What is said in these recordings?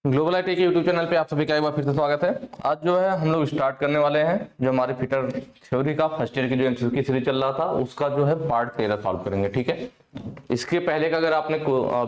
Global IT के YouTube channel पे आप सभी का एक बार फिर से स्वागत है। आज जो है हम लोग स्टार्ट करने वाले हैं जो हमारे फिटर थ्योरी का फर्स्ट ईयर की जो एमसीक्यू की सीरीज चल रहा था उसका जो है पार्ट 13 सॉल्व करेंगे। ठीक है, इसके पहले का अगर आपने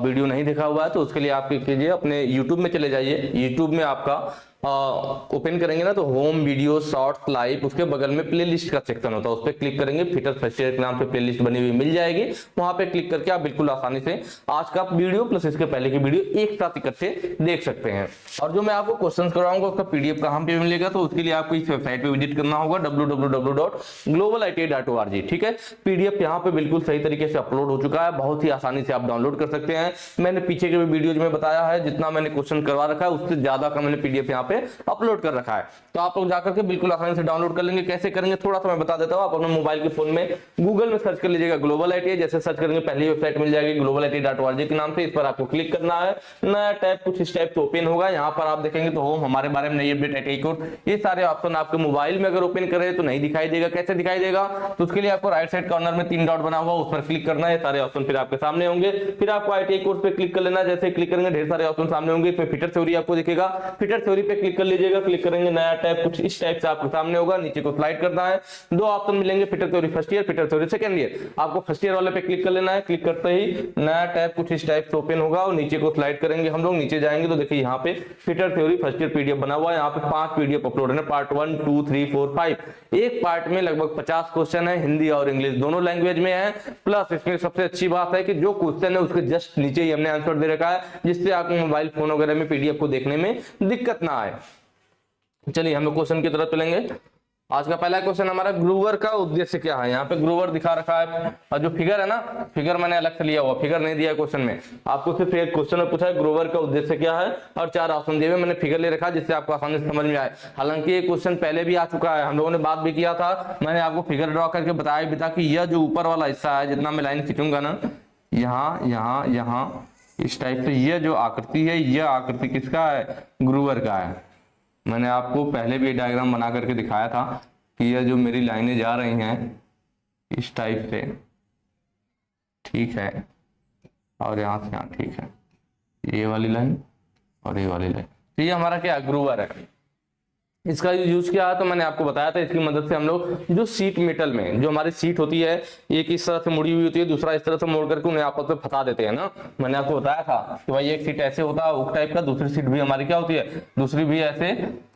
वीडियो नहीं देखा हुआ है तो उसके लिए आप कीजिए, अपने यूट्यूब में चले जाइए। यूट्यूब में आपका ओपन करेंगे ना तो होम वीडियो शॉर्ट्स लाइव, उसके बगल में प्लेलिस्ट का सेक्शन होता है, उस पर क्लिक करेंगे, फिटर फर्स्ट ईयर के नाम से प्लेलिस्ट बनी हुई मिल जाएगी। वहां पे क्लिक करके आप बिल्कुल आसानी से आज का वीडियो प्लस इसके पहले की वीडियो एक साथ इकट्ठे देख सकते हैं। और जो मैं आपको क्वेश्चन करवाऊंगा उसका पीडीएफ कहां पे मिलेगा, तो उसके लिए आपको इस वेबसाइट पे विजिट करना होगा www.globaliti.org। ठीक है, पीडीएफ यहाँ पे बिल्कुल सही तरीके से अपलोड हो चुका है, बहुत ही आसानी से आप डाउनलोड कर सकते हैं। मैंने पीछे के वीडियोज में बताया है, जितना मैंने क्वेश्चन करवा रखा है उससे ज्यादा का मैंने पीडीएफ यहाँ पे अपलोड कर रखा है, तो आप लोग जाकर के बिल्कुल आसानी से डाउनलोड कर लेंगे। कैसे करेंगे थोड़ा सा मैं बता देता हूँ। आप अपने मोबाइल के फोन में गूगल में सर्च कर लीजिएगा ग्लोबल आईटी, जैसे सर्च करेंगे पहली वेबसाइट मिल जाएगी globaliti.org के नाम से। इस पर आपको क्लिक करना है, नया टैब कुछ इस टाइप से ओपन होगा। यहाँ पर आप देखेंगे तो होम, हमारे बारे में नई अपडेट आईटी कोर्स, ये सारे ऑप्शन आपके मोबाइल में अगर ओपन करें तो नहीं दिखाई देगा। कैसे दिखाई देगा, तो उसके लिए आपको राइट साइड कॉर्नर में 3 डॉट बना हुआ उस पर क्लिक करना है, सारे ऑप्शन फिर आपके सामने होंगे। फिर आपको आईटी कोर्स पे क्लिक कर लेना, जैसे क्लिक करेंगे ढेर सारे ऑप्शन सामने होंगे। इसमें फिटर थ्योरी आपको दिखेगा, फिटर थ्योरी पे क्लिक कर लीजिएगा। क्लिक करेंगे, नया टैब कुछ इस टाइप से आपके सामने होगा, नीचे को स्लाइड करना है। 2 ऑप्शन मिलेंगे, fitter theory first year, fitter theory second year. आपको फर्स्ट ईयर वाले पे क्लिक कर लेना है। क्लिक करते ही नया टैब कुछ इस टाइप से ओपन होगा और नीचे को स्लाइड करेंगे। हम लोग नीचे जाएंगे तो देखिए यहाँ पे fitter theory first year PDF बना हुआ है। यहाँ पे 5 पीडीएफ अपलोड है, पार्ट 1 2 3 4 5। एक पार्ट में लगभग 50 क्वेश्चन है, हिंदी और इंग्लिश दोनों लैंग्वेज में है। प्लस इसमें सबसे अच्छी बात है कि जो क्वेश्चन है उसके जस्ट नीचे ही हमने आंसर दे रखा है, जिससे आपको मोबाइल फोन वगैरह में पीडीएफ को देखने में दिक्कत ना आए। चलिए हम लोग क्वेश्चन की तरफ चलेंगे। आज का पहला क्वेश्चन हमारा, ग्रूवर का उद्देश्य क्या है। यहाँ पे ग्रूवर दिखा रखा है और जो फिगर है ना, फिगर मैंने अलग से लिया हुआ, फिगर नहीं दिया क्वेश्चन में। आपको सिर्फ एक क्वेश्चन में पूछा है ग्रूवर का उद्देश्य क्या है और 4 ऑप्शन दिए हुए, मैंने फिगर ले रखा है जिससे आपको आसानी से समझ में आए। हालांकि ये क्वेश्चन पहले भी आ चुका है, हम लोगों ने बात भी किया था, मैंने आपको फिगर ड्रॉ करके बताया भी था कि यह जो ऊपर वाला हिस्सा है, जितना मैं लाइन खींचूंगा ना, यहाँ यहाँ यहाँ इस टाइप से, यह जो आकृति है, यह आकृति किसका है, ग्रूवर का है। मैंने आपको पहले भी डायग्राम बना करके दिखाया था कि यह जो मेरी लाइनें जा रही हैं इस टाइप से, ठीक है, और यहाँ से यहाँ, ठीक है, ये वाली लाइन और ये वाली लाइन, तो ये हमारा क्या ग्रूवर है। इसका यूज क्या है तो मैंने आपको बताया था, इसकी मदद से हम लोग जो सीट मेटल में जो हमारी सीट होती है, एक इस तरह से मुड़ी हुई होती है, दूसरा इस तरह से मोड़ करके उन्हें आपस में फंसा देते हैं ना। मैंने आपको बताया था कि भाई एक सीट ऐसे होता है हुक टाइप का, दूसरी सीट भी हमारी क्या होती है, दूसरी भी ऐसे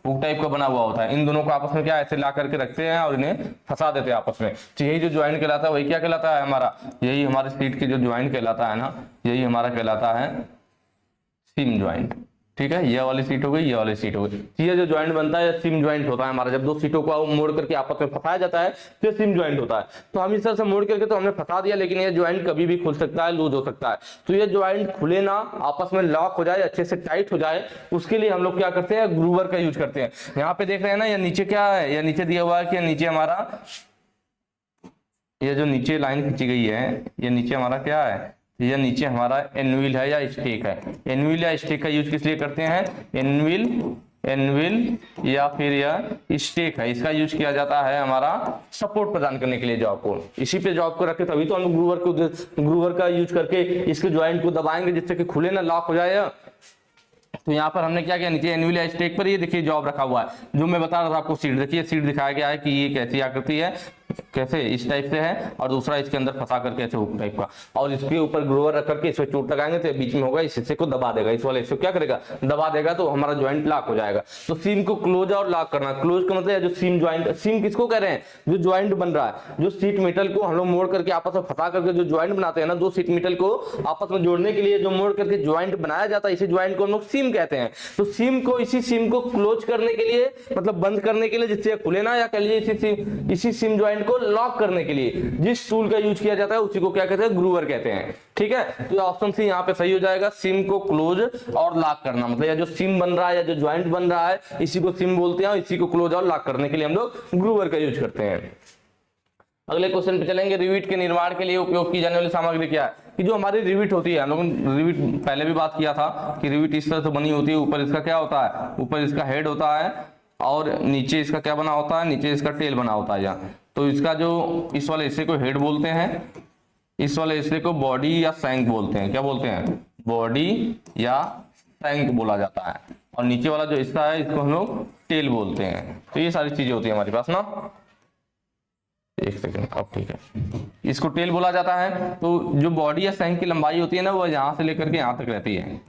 हुक टाइप का बना हुआ होता है। इन दोनों को आपस में क्या ऐसे ला करके रखते हैं और इन्हें फंसा देते हैं आपस में। तो यही जो ज्वाइंट कहलाता है वही क्या कहलाता है हमारा, यही हमारे सीट की जो ज्वाइंट कहलाता है ना, यही हमारा कहलाता है सिम ज्वाइंट। ठीक है, ये वाली सीट हो गई, ये वाली सीट हो गई, ये जो ज्वाइंट बनता है सिम ज्वाइंट होता है हमारा। जब 2 सीटों को मोड़ करके आपस में फंसाया जाता है तो सिम ज्वाइंट होता है। तो हम इस तरह से मोड़ करके तो हमने फंसा दिया, लेकिन ये ज्वाइंट कभी भी खुल सकता है, लूज हो सकता है। तो ये ज्वाइंट खुले ना, आपस में लॉक हो जाए, अच्छे से टाइट हो जाए, उसके लिए हम लोग क्या करते हैं, ग्रूवर का यूज करते हैं। यहाँ पे देख रहे हैं ना, ये नीचे क्या है, ये नीचे दिया हुआ है कि नीचे हमारा ये जो नीचे लाइन खींची गई है, ये नीचे हमारा क्या है, यह नीचे हमारा एनविल है या स्टेक है। एनविल या स्टेक का यूज किस लिए करते हैं, एनविल या फिर यह स्टेक है, इसका यूज किया जाता है हमारा सपोर्ट प्रदान करने के लिए जॉब को। इसी पे जॉब को रखे तभी तो हम ग्रूवर का यूज करके इसके ज्वाइंट को दबाएंगे जिससे कि खुले ना, लॉक हो जाए। तो यहाँ पर हमने क्या किया, नीचे एनविल या स्टेक पर ये देखिए जॉब रखा हुआ है। जो मैं बता रहा था आपको, सीट देखिए, सीट दिखाया गया है कि ये कैसी आकृति है, कैसे इस टाइप से है, और दूसरा इसके अंदर फंसा करके ऐसे हुक टाइप का, और इसके ऊपर ग्रोवर रख करके इसमें चोट लगाएंगे तो बीच में होगा, इस हिस्से को दबा देगा, इस वाले हिस्से को क्या करेगा, दबा देगा, तो हमारा ज्वाइंट लॉक हो जाएगा। तो सीम को क्लोज और लॉक करना, क्लोज का मतलब है जो सीम ज्वाइंट, सीम किसको कह रहे हैं, जो ज्वाइंट बन रहा है, जो सीट मेटल को हम लोग मोड़ करके आपस में फंसा करके जो ज्वाइंट बनाते हैं ना, 2 सीट मेटल को आपस में जोड़ने के लिए जो मोड़ करके ज्वाइंट बनाया जाता है, इसी ज्वाइंट को हम लोग सीम कहते हैं। तो सीम को, इसी सीम को क्लोज करने के लिए, मतलब बंद करने के लिए, जिससे खुले ना, या कह लीजिए इसी सीम ज्वाइंट को लॉक करने के लिए जिस टूल का यूज किया जाता है उसी को क्या कहते हैं, ग्रूवर कहते हैं। ठीक है, तो ऑप्शन सी यहाँ पे सही हो जाएगा, सिम को क्लोज और लॉक करना, मतलब या जो सिम बन रहा है या जो ज्वाइंट बन रहा है, इसी को सिम बोलते हैं, और इसी को क्लोज और लॉक करने के लिए हम लोग ग्रूवर का यूज करते हैं। अगले क्वेश्चन पे चलेंगे, रिविट के निर्माण के लिए उपयोग की जाने वाली सामग्री क्या है। कि जो हमारी रिविट होती है, हम लोगों ने रिविट पहले भी बात किया था कि रिविट इस तरह से बनी होती है, ऊपर इसका क्या होता है, ऊपर इसका हेड होता है और नीचे इसका क्या बना होता है, नीचे इसका टेल बना होता है यहाँ। तो इसका जो इस वाले हिस्से को हेड बोलते हैं, इस वाले हिस्से को बॉडी या शैंक बोलते हैं। क्या बोलते हैं, बॉडी या सैंक बोला जाता है, और नीचे वाला जो हिस्सा है इसको हम लोग टेल बोलते हैं। तो ये सारी चीजें होती है हमारे पास ना। एक सेकंड, अब ठीक है, इसको टेल बोला जाता है। तो जो बॉडी या सैंक की लंबाई होती है ना, वो यहां से लेकर के यहां तक रहती है,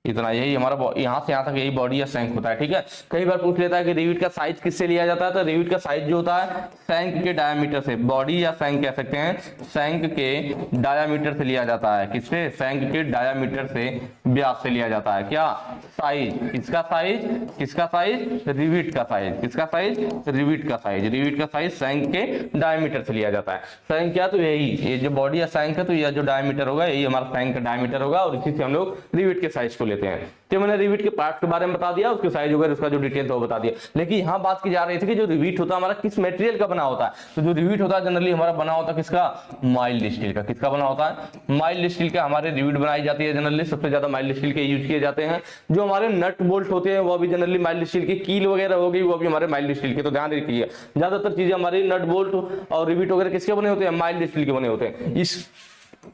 इतना, यही हमारा यहाँ से यहाँ तक यही बॉडी या सैंक होता है। ठीक है, कई बार पूछ लेता है कि रिविट का साइज किससे लिया जाता है, तो रिविट का साइज जो होता है सैंक के डायामीटर से, बॉडी या सैंक कह सकते हैं, सैंक के डायामीटर से लिया जाता है। किससे? सैंक के डायामीटर से, व्यास से लिया जाता है। क्या साइज? किसका साइज? किसका साइज? रिविट का साइज। किसका साइज? रिविट का साइज। रिविट का साइज सैंक के डायामीटर से लिया जाता है। सैंक क्या? तो यही, ये जो बॉडी या सैंक है, तो यह जो डायामीटर होगा यही हमारा सैंक का डायामीटर होगा, और इसी से हम लोग रिविट के साइज को लेते हैं। तो मैंने रिविट के पार्ट के बारे में बता दिया, उसके साइज वगैरह उसका जो डिटेल था वो बता दिया। लेकिन यहाँ बात की जा रही थी कि जो रिविट होता है हमारा किस मटेरियल का बना होता है। तो जो रिविट होता है जनरली हमारा बना होता है किसका? माइल्ड स्टील का। किसका बना होता है? माइल्ड स्टील का हमारे रिविट बनाई जाती है। जनरली सबसे ज्यादा माइल्ड स्टील के यूज किए जाते हैं। जो हमारे नट बोल्ट होते हैं वो भी जनरली माइल्ड स्टील के, कील वगैरह हो गई वो भी हमारे माइल्ड स्टील के। तो ध्यान रखिए, ज्यादातर चीजें हमारी नट बोल्ट और रिविट वगैरह किसके बने होते हैं? माइल्ड स्टील के बने होते हैं।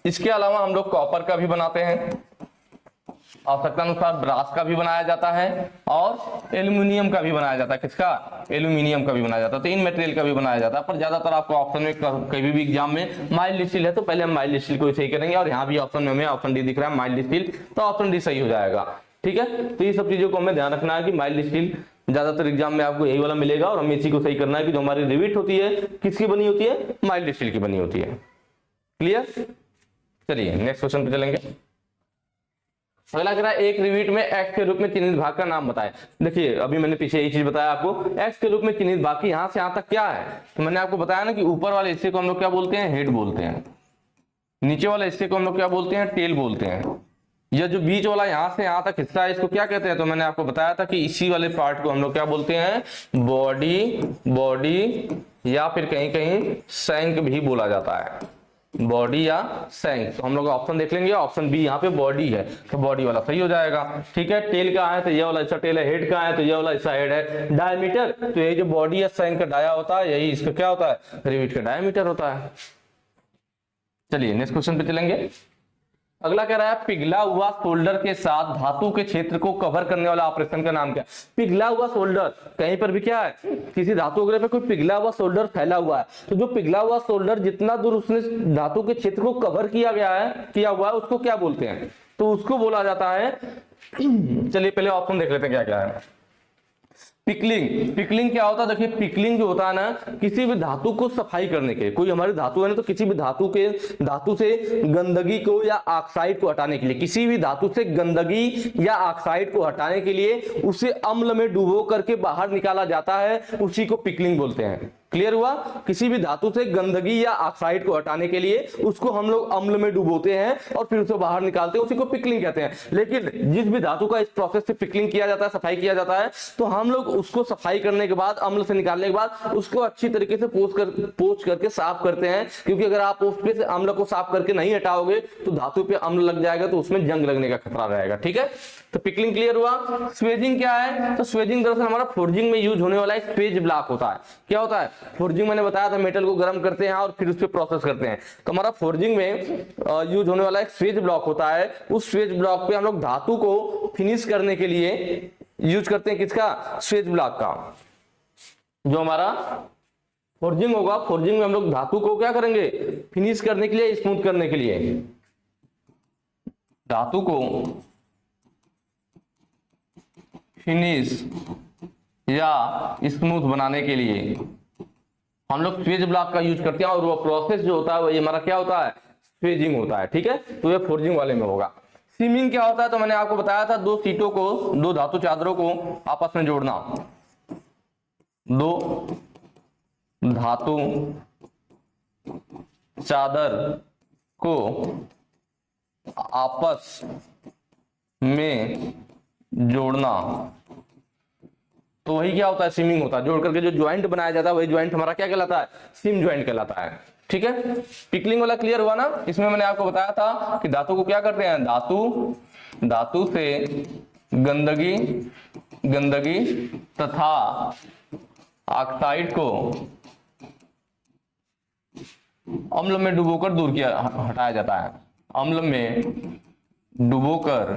इसके अलावा हम लोग कॉपर का भी बनाते हैं, आवश्यकता अनुसार ब्रास का भी बनाया जाता है, और एल्यूमिनियम का भी बनाया जाता है। किसका? एल्यूमिनियम का भी बनाया जाता है। तो इन मटेरियल का भी बनाया जाता है, पर ज्यादातर आपको ऑप्शन में कभी भी एग्जाम में माइल्ड स्टील है तो पहले हम माइल्ड स्टील को सही करेंगे, और यहाँ भी ऑप्शन में हमें ऑप्शन डी दिख रहा है माइल्ड स्टील, तो ऑप्शन डी सही हो जाएगा। ठीक है, तो ये सब चीजों को हमें ध्यान रखना है कि माइल्ड स्टील ज्यादातर एग्जाम में आपको यही वाला मिलेगा, और हमें इसी को सही करना है कि जो हमारी रिविट होती है किसकी बनी होती है? माइल्ड स्टील की बनी होती है। क्लियर? चलिए नेक्स्ट क्वेश्चन पे चलेंगे। अगला कह रहा है एक रिविट में एक्स के रूप में चिन्हित भाग का नाम बताएं। देखिए अभी मैंने पीछे यही चीज बताया आपको, एक्स के रूप में चिन्हित भाग की यहां से यहां तक क्या है, तो मैंने आपको बताया ना कि ऊपर वाले हिस्से को हम लोग क्या बोलते हैं? हेड बोलते हैं। नीचे वाले हिस्से को हम लोग क्या बोलते हैं? टेल बोलते हैं। यह जो बीच वाला यहां से यहां तक हिस्सा है इसको क्या कहते हैं? तो मैंने आपको बताया था कि इसी वाले पार्ट को हम लोग क्या बोलते हैं? बॉडी या फिर कहीं कहीं सैंक भी बोला जाता है। बॉडी या सैंक। तो हम लोग ऑप्शन देख लेंगे, ऑप्शन बी यहाँ पे बॉडी है, तो बॉडी वाला सही हो जाएगा। ठीक है, टेल का है तो ये वाला हिस्सा टेल है, हेड का है तो ये वाला हिस्सा हेड है। डायमीटर, तो ये जो बॉडी या सैंक का डाया होता है यही इसका क्या होता है? रिविट का डायमीटर होता है। चलिए नेक्स्ट क्वेश्चन पे चलेंगे। अगला कह रहा है पिघला हुआ सोल्डर के साथ धातु के क्षेत्र को कवर करने वाला ऑपरेशन का नाम क्या? पिघला हुआ सोल्डर, कहीं पर भी क्या है? किसी धातु वगैरह पे कोई पिघला हुआ सोल्डर फैला हुआ है, तो जो पिघला हुआ सोल्डर जितना दूर उसने धातु के क्षेत्र को कवर किया हुआ है उसको क्या बोलते हैं? तो उसको बोला जाता है चलिए पहले ऑप्शन देख लेते हैं क्या क्या है। पिकलिंग। पिकलिंग क्या होता है? देखिए पिकलिंग जो होता है ना, किसी भी धातु को सफाई करने के, कोई हमारी धातु है ना, तो किसी भी धातु से गंदगी को या ऑक्साइड को हटाने के लिए, किसी भी धातु से गंदगी या ऑक्साइड को हटाने के लिए उसे अम्ल में डुबो करके बाहर निकाला जाता है, उसी को पिकलिंग बोलते हैं। क्लियर हुआ? किसी भी धातु से गंदगी या ऑक्साइड को हटाने के लिए उसको हम लोग अम्ल में डुबोते हैं और फिर उसे बाहर निकालते हैं, उसी को पिकलिंग कहते हैं। लेकिन जिस भी धातु का इस प्रोसेस से पिकलिंग किया जाता है, सफाई किया जाता है, तो हम लोग उसको सफाई करने के बाद, अम्ल से निकालने के बाद उसको अच्छी तरीके से पोंछ करके साफ करते हैं, क्योंकि अगर आप उस पे से अम्ल को साफ करके नहीं हटाओगे तो धातु पे अम्ल लग जाएगा, तो उसमें जंग लगने का खतरा रहेगा। ठीक है, तो पिकलिंग क्लियर हुआ। स्वेजिंग क्या है? तो स्वेजिंग दरअसल हमारा फोर्जिंग में यूज होने वाला एक स्वेज ब्लॉक होता है। क्या होता है? फोर्जिंग मैंने बताया था, मेटल को गर्म करते हैं और फिर उस पर प्रोसेस करते हैं, तो हमारा फोर्जिंग में यूज होने वाला एक स्वेज ब्लॉक होता है। उस स्वेज ब्लॉक पे हम लोग धातु को फिनिश करने के लिए यूज करते हैं किसका? स्वेज ब्लॉक का। जो हमारा फोर्जिंग होगा, फोर्जिंग में हम लोग धातु को क्या करेंगे? फिनिश करने के लिए, स्मूथ करने के लिए, धातु को फिनिश या स्मूथ बनाने के लिए हम लोग स्वेज ब्लॉक का यूज करते हैं, और वो प्रोसेस जो होता है वही हमारा क्या होता है? स्वेजिंग होता है। ठीक है, तो ये फोर्जिंग वाले में होगा। सीमिंग क्या होता है? तो मैंने आपको बताया था, दो सीटों को, दो धातु चादरों को आपस में जोड़ना, दो धातु चादर को आपस में जोड़ना, तो वही क्या होता है? सीमिंग होता है। जोड़ करके जो ज्वाइंट बनाया जाता है वही ज्वाइंट हमारा क्या कहलाता है? सीम ज्वाइंट कहलाता है। ठीक है, पिकलिंग वाला क्लियर हुआ ना? इसमें मैंने आपको बताया था कि धातु को क्या करते हैं? धातु से गंदगी तथा ऑक्साइड को अम्ल में डुबोकर हटाया जाता है। अम्ल में डुबोकर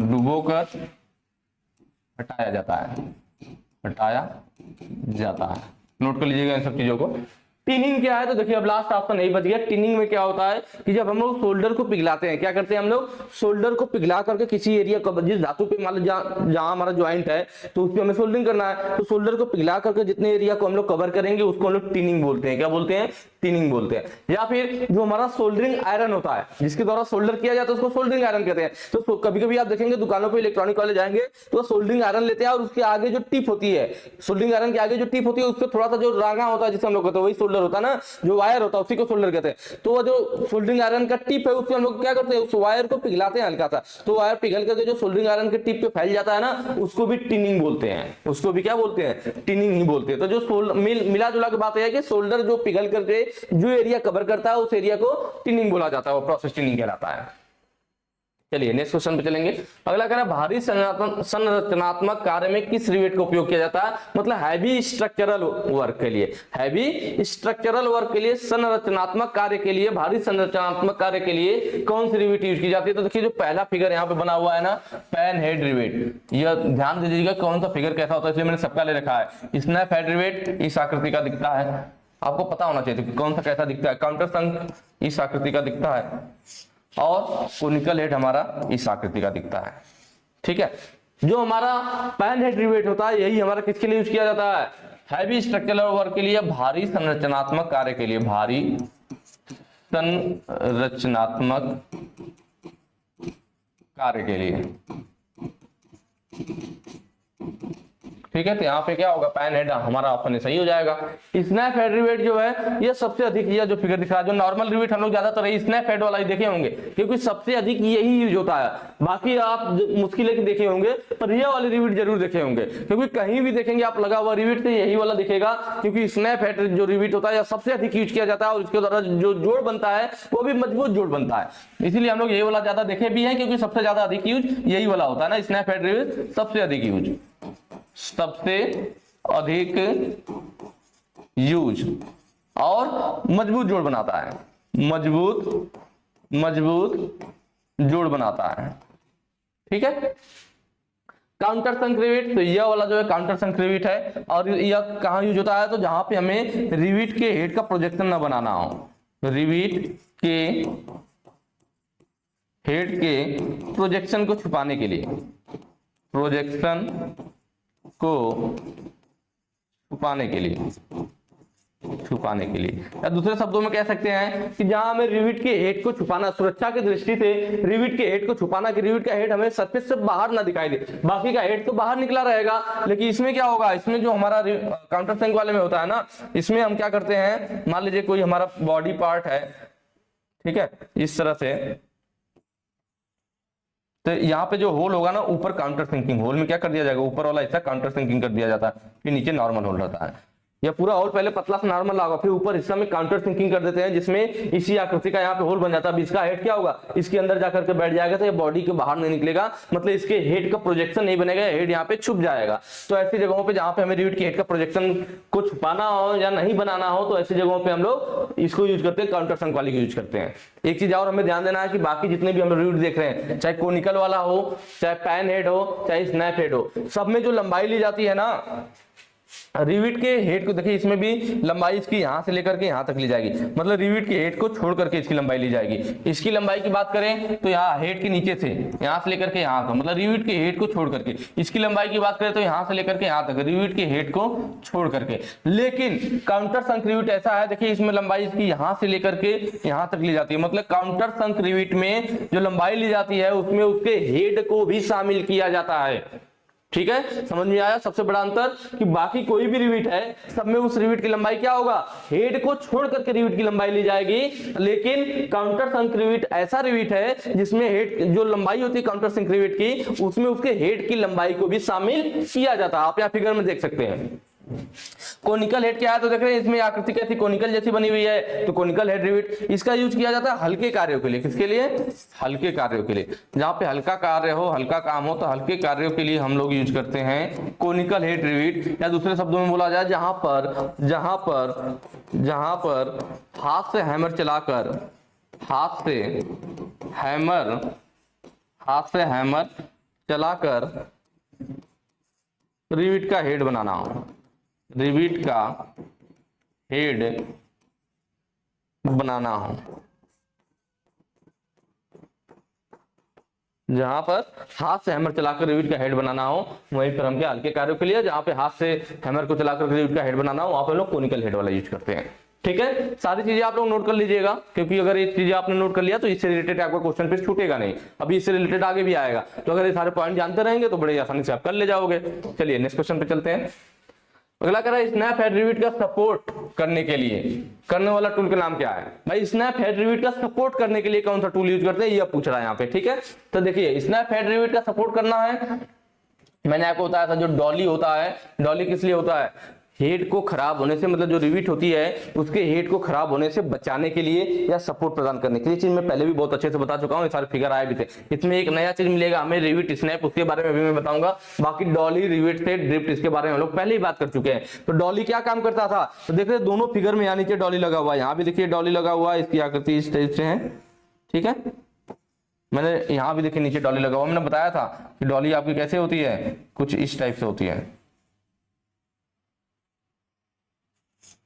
डुबोकर हटाया जाता है, हटाया जाता है। नोट कर लीजिएगा इन सब चीजों को। टिनिंग क्या है, तो देखिए अब लास्ट ऑप्शन नहीं बच गया। टिनिंग में क्या होता है कि जब हम लोग सोल्डर को पिघलाते हैं, क्या करते हैं हम लोग, सोल्डर को पिघला करके किसी एरिया को, जिस धातु पे मान लो जहां हमारा ज्वाइंट है तो उस पे हमें सोल्डरिंग करना है, तो सोल्डर को पिघला करके जितने एरिया को हम लोग कवर करेंगे उसको हम लोग टिनिंग बोलते हैं। क्या बोलते हैं, टिनिंग बोलते हैं। या फिर जो हमारा सोल्डरिंग आयरन होता है जिसके द्वारा सोल्डर किया जाता है उसको सोल्डरिंग आयरन कहते हैं। तो कभी कभी आप देखेंगे दुकानों पे इलेक्ट्रॉनिक वाले जाएंगे तो सोल्डरिंग आयरन लेते हैं और उसके आगे जो टिप होती है, सोल्डरिंग आयरन के आगे जो टिप होती है उस पर थोड़ा सा जो रागा होता है जिसे हम लोग कहते हैं वही सोल्डर होता है ना, जो वायर होता है उसी को सोल्डर कहते हैं। तो वो जो सोल्डरिंग आयरन का टिप है उसको हम लोग क्या करते हैं, उस वायर को पिघलाते हैं हल्का सा, तो वायर पिघल करके जो सोल्डरिंग आयरन के टिप पे फैल जाता है ना उसको भी टिनिंग बोलते हैं। उसको भी क्या बोलते हैं, टिनिंग ही बोलते हैं। तो जो मिला जुला के बात है कि सोल्डर जो पिघल करके जो एरिया कवर करता है उस एरिया को टिनिंग बोला जाता है, वो प्रोसेस टिनिंग कहलाता है। चलिए नेक्स्ट क्वेश्चन पे चलेंगे। अगला कह रहा है भारी संरचनात्मक कार्य में किस रिवेट का उपयोग किया जाता है, मतलब हैवी स्ट्रक्चरल वर्क के लिए, हैवी स्ट्रक्चरल वर्क के लिए, संरचनात्मक कार्य के लिए, भारी संरचनात्मक कार्य के लिए कौन सी रिवेट यूज की जाती है। तो देखिए जो पहला फिगर यहाँ पे बना हुआ है ना, पैन हेड रिवेट, यह ध्यान दीजिएगा कौन सा फिगर कैसा होता है, इसलिए मैंने सबका ले रखा है। स्नैप हेड रिवेट इस आकृति का दिखता है, आपको पता होना चाहिए कि कौन सा कैसा दिखता है। काउंटर संक इस आकृति का दिखता है और कोनिकल हेड हमारा इस आकृति का दिखता है। ठीक है, जो हमारा पैन हेड रिवेट होता है यही हमारा किसके लिए यूज किया जाता है, हैवी स्ट्रक्चरल वर्क के लिए, भारी संरचनात्मक कार्य के लिए, भारी संरचनात्मक कार्य के लिए। ठीक है, तो यहाँ पे क्या होगा, पैन हेड हमारा ऑप्शन सही हो जाएगा। स्नैप हेड रिवेट जो है ये सबसे अधिक, यह जो फिगर दिख रहा है, जो नॉर्मल रिवेट हम लोग ज्यादातर स्नैप हेड वाला ही देखे होंगे क्योंकि सबसे अधिक यही यूज होता है। बाकी आप मुश्किल है कि देखे होंगे पर यह वाले रिवेट जरूर देखे होंगे, क्योंकि कहीं भी देखेंगे आप लगा हुआ रिवेट तो यही वाला दिखेगा, क्योंकि स्नैप हेड जो रिवेट होता है सबसे अधिक यूज किया जाता है और इसके द्वारा जो जोड़ बनता है वो भी मजबूत जोड़ बनता है। इसीलिए हम लोग यही वाला ज्यादा देखे भी है, क्योंकि सबसे ज्यादा अधिक यूज यही वाला होता है ना, स्नैप हेड रिवेट सबसे अधिक यूज, सबसे अधिक यूज और मजबूत जोड़ बनाता है, मजबूत जोड़ बनाता है। ठीक है, काउंटर संक रिवेट, तो यह वाला जो है काउंटर संक रिवेट है और यह कहां यूज होता है, तो जहां पे हमें रिवेट के हेड का प्रोजेक्शन ना बनाना हो, रिवेट के हेड के प्रोजेक्शन को छुपाने के लिए, प्रोजेक्शन को छुपाने के लिए, या दूसरे शब्दों में कह सकते हैं कि जहां हमें रिवेट के हेड को छुपाना, सुरक्षा की दृष्टि से रिवेट के हेड को छुपाना कि रिवेट का हेड हमें सरफेस से बाहर ना दिखाई दे, बाकी का हेड तो बाहर निकला रहेगा। लेकिन इसमें क्या होगा, इसमें जो हमारा काउंटर संक वाले में होता है ना, इसमें हम क्या करते हैं, मान लीजिए कोई हमारा बॉडी पार्ट है, ठीक है, इस तरह से, तो यहाँ पे जो होल होगा ना ऊपर काउंटर सिंकिंग, होल में क्या कर दिया जाएगा, ऊपर वाला हिस्सा काउंटर सिंकिंग कर दिया जाता है, फिर नीचे नॉर्मल होल रहता है। या पूरा होल पहले पतला सा नॉर्मल लगा फिर ऊपर हिस्सा में काउंटर सिंकिंग कर देते हैं, जिसमें इसी आकृति का यहाँ पे होल बन जाता है। अब इसका हेड क्या होगा, इसके अंदर जाकर के बैठ जाएगा, तो ये बॉडी के बाहर नहीं निकलेगा, मतलब इसके हेड का प्रोजेक्शन नहीं बनेगा, हेड यहाँ पे छुप जाएगा। तो ऐसी जगहों पे जहाँ पे हमें रिवेट के हेड का प्रोजेक्शन को छुपाना हो या नहीं बनाना हो, तो ऐसी जगहों पे हम लोग इसको यूज करते हैं, काउंटर संक वाली यूज करते हैं। एक चीज और हमें ध्यान देना है कि बाकी जितने भी हम रिवेट देख रहे हैं, चाहे कोनिकल वाला हो, चाहे पैन हेड हो, चाहे स्नैप हेड हो, सब में जो लंबाई ली जाती है ना रिवेट के हेड को, देखिए इसमें भी लंबाई इसकी यहां से लेकर के यहां तक ली जाएगी, मतलब रिवेट के हेड को छोड़ करके इसकी लंबाई ली जाएगी। इसकी लंबाई की बात करें तो यहाँ हेड के नीचे से यहां से लेकर के यहां तक, मतलब रिवेट के हेड को छोड़ करके। इसकी लंबाई की बात करें तो यहां से लेकर के यहां तक, रिवेट के हेड को छोड़ करके। लेकिन काउंटर संक रिवेट ऐसा है, देखिए इसमें लंबाई इसकी यहां से लेकर के यहां तक ली जाती है, मतलब काउंटर संक रिवेट में जो लंबाई ली जाती है उसमें उसके हेड को भी शामिल किया जाता है। ठीक है, समझ में आया सबसे बड़ा अंतर, कि बाकी कोई भी रिवेट है सब में उस रिवेट की लंबाई क्या होगा, हेड को छोड़ करके रिवेट की लंबाई ली जाएगी। लेकिन काउंटर संक रिवेट ऐसा रिवेट है जिसमें हेड जो लंबाई होती है काउंटर संक रिवेट की, उसमें उसके हेड की लंबाई को भी शामिल किया जाता है। आप यहाँ फिगर में देख सकते हैं। कोनिकल हेड क्या है, तो देख रहे हैं इसमें आकृति कैसी कोनिकल जैसी बनी हुई है, तो कोनिकल हेड रिवेट इसका यूज किया जाता है हल्के कार्यों के लिए। किसके लिए, हल्के कार्यों के लिए, जहां पे हल्का कार्य हो, हल्का काम हो, तो हल्के कार्यों के लिए हम लोग यूज करते हैं कोनिकल हेड रिवेट। या दूसरे शब्दों में बोला जाए जहां पर हाथ से हैमर चलाकर रिविट का हेड बनाना हो, रिविट का हेड बनाना हो, जहां पर हाथ से हैमर चलाकर रिविट का हेड बनाना हो, वहीं पर हम क्या हल्के कार्यों के लिए जहां पे हाथ से हैमर को चलाकर रिविट का हेड बनाना हो, वहां पर लोग कोनिकल हेड वाला यूज करते हैं। ठीक है, सारी चीजें आप लोग नोट कर लीजिएगा, क्योंकि अगर ये चीजें आपने नोट कर लिया तो इससे रिलेटेड आपका क्वेश्चन पे छूटेगा नहीं, अभी इससे रिलेटेड आगे भी आएगा। तो अगर ये सारे पॉइंट जानते रहेंगे तो बड़े आसानी से आप कर ले जाओगे। चलिए नेक्स्ट क्वेश्चन पे चलते हैं। अगला कह रहा है स्नैप हेड रिविट का सपोर्ट करने के लिए करने वाला टूल का नाम क्या है। भाई स्नैप हेड रिविट का सपोर्ट करने के लिए कौन सा टूल यूज करते हैं, ये पूछ रहा है यहाँ पे। ठीक है, तो देखिए स्नैप हेड रिविट का सपोर्ट करना है, मैंने आपको बताया था जो डॉली होता है, डॉली किस लिए होता है, हेड को खराब होने से, मतलब जो रिविट होती है उसके हेड को खराब होने से बचाने के लिए या सपोर्ट प्रदान करने के लिए। चीज मैं पहले भी बहुत अच्छे से बता चुका हूँ, ये सारे फिगर आए भी थे। इसमें एक नया चीज मिलेगा हमें, रिविट स्नैप, उसके बारे में भी मैं बताऊंगा। बाकी डॉली, रिविट से ड्रिफ्ट, इसके बारे में हम लोग पहले ही बात कर चुके हैं। तो डॉली क्या काम करता था, तो देख रहे दोनों फिगर में यहाँ नीचे डॉली लगा हुआ है, यहाँ भी देखिए डॉली लगा हुआ है, इसकी आकृति इस टाइप से है। ठीक है, मैंने यहाँ भी देखिए नीचे डॉली लगा हुआ, मैंने बताया था कि डॉली आपकी कैसे होती है, कुछ इस टाइप से होती है।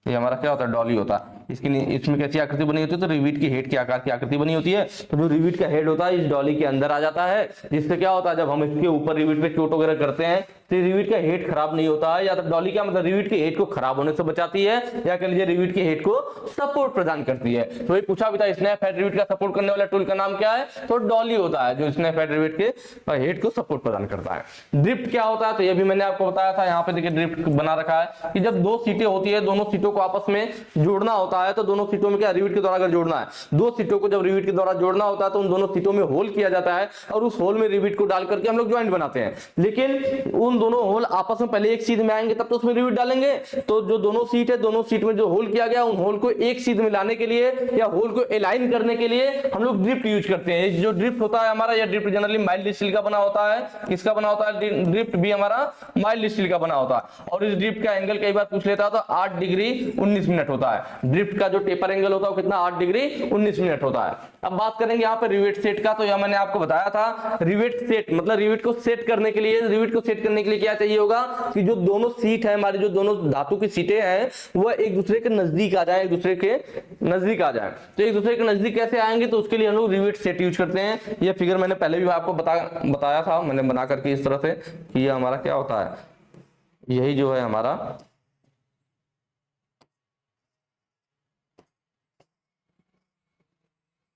ये हमारा क्या होता है, डॉली होता है। इसमें कैसी आकृति बनी होती है, तो रिविट की हेड के आकार की आकृति बनी होती है। तो जो रिविट का हेड होता है इस डॉली के अंदर आ जाता है, जिससे क्या होता है जब हम इसके ऊपर रिविट पे चोट वगैरह करते हैं तो रिविट का हेड खराब नहीं होता है। या तो डॉली क्या मतलब रिविट के हेड को खराब होने से बचाती है, या कह लीजिए रिविट के हेड को सपोर्ट प्रदान करती है। तो ये पूछा भी था स्नैप हेड रिविट का सपोर्ट करने वाला टूल का नाम क्या है, तो डॉली होता है, जो स्नैप हेड रिविट के हेड को सपोर्ट प्रदान करता है। ड्रिफ्ट क्या होता है, तो ये भी मैंने आपको बताया था। यहाँ पे देखिए ड्रिफ्ट बना रखा है कि जब दो सीटें होती है, दोनों सीटों को आपस में जोड़ना होता है, तो दोनों सीटों में क्या रिविट के द्वारा अगर जोड़ना है, दो सीटों को जब रिविट के द्वारा जोड़ना होता है तो उन दोनों सीटों में होल किया जाता है, और उस होल में रिविट को डाल करके हम लोग ज्वाइंट बनाते हैं। लेकिन उन दोनों होल आपस में पहले एक सीध में आएंगे, तब तो उसमें रिविट डालेंगे। तो जो दोनों सीट है, दोनों सीट में जो होल किया गया, उन होल को एक सीध में लाने के लिए या होल को अलाइन करने के लिए हम लोग ड्रिफ्ट यूज करते हैं। जो ड्रिफ्ट होता है हमारा, यह ड्रिफ्ट जनरली माइल्ड स्टील का बना होता है। किसका बना होता है, ड्रिफ्ट भी हमारा माइल्ड स्टील का बना होता है। और इस ड्रिफ्ट का एंगल कई बार पूछ लेता है, तो 8 डिग्री 19 मिनट होता है। ड्रिफ्ट का जो टेपर एंगल होता है वो कितना, 8 डिग्री 19 मिनट होता है। अब बात करेंगे यहाँ पे रिवेट सेट का, तो यह मैंने आपको बताया था रिवेट सेट मतलब रिवेट को सेट करने के लिए, रिवेट को सेट करने के लिए क्या चाहिए होगा कि जो दोनों सीट है हमारी, जो दोनों धातु की सीटें हैं वह एक दूसरे के नजदीक आ जाए, एक दूसरे के नजदीक आ जाए। तो एक दूसरे के नजदीक कैसे आएंगे, तो उसके लिए हम लोग रिवेट सेट यूज करते हैं। यह फिगर मैंने पहले भी आपको बताया था, मैंने बना करके इस तरह से कि यह हमारा क्या होता है, यही जो है हमारा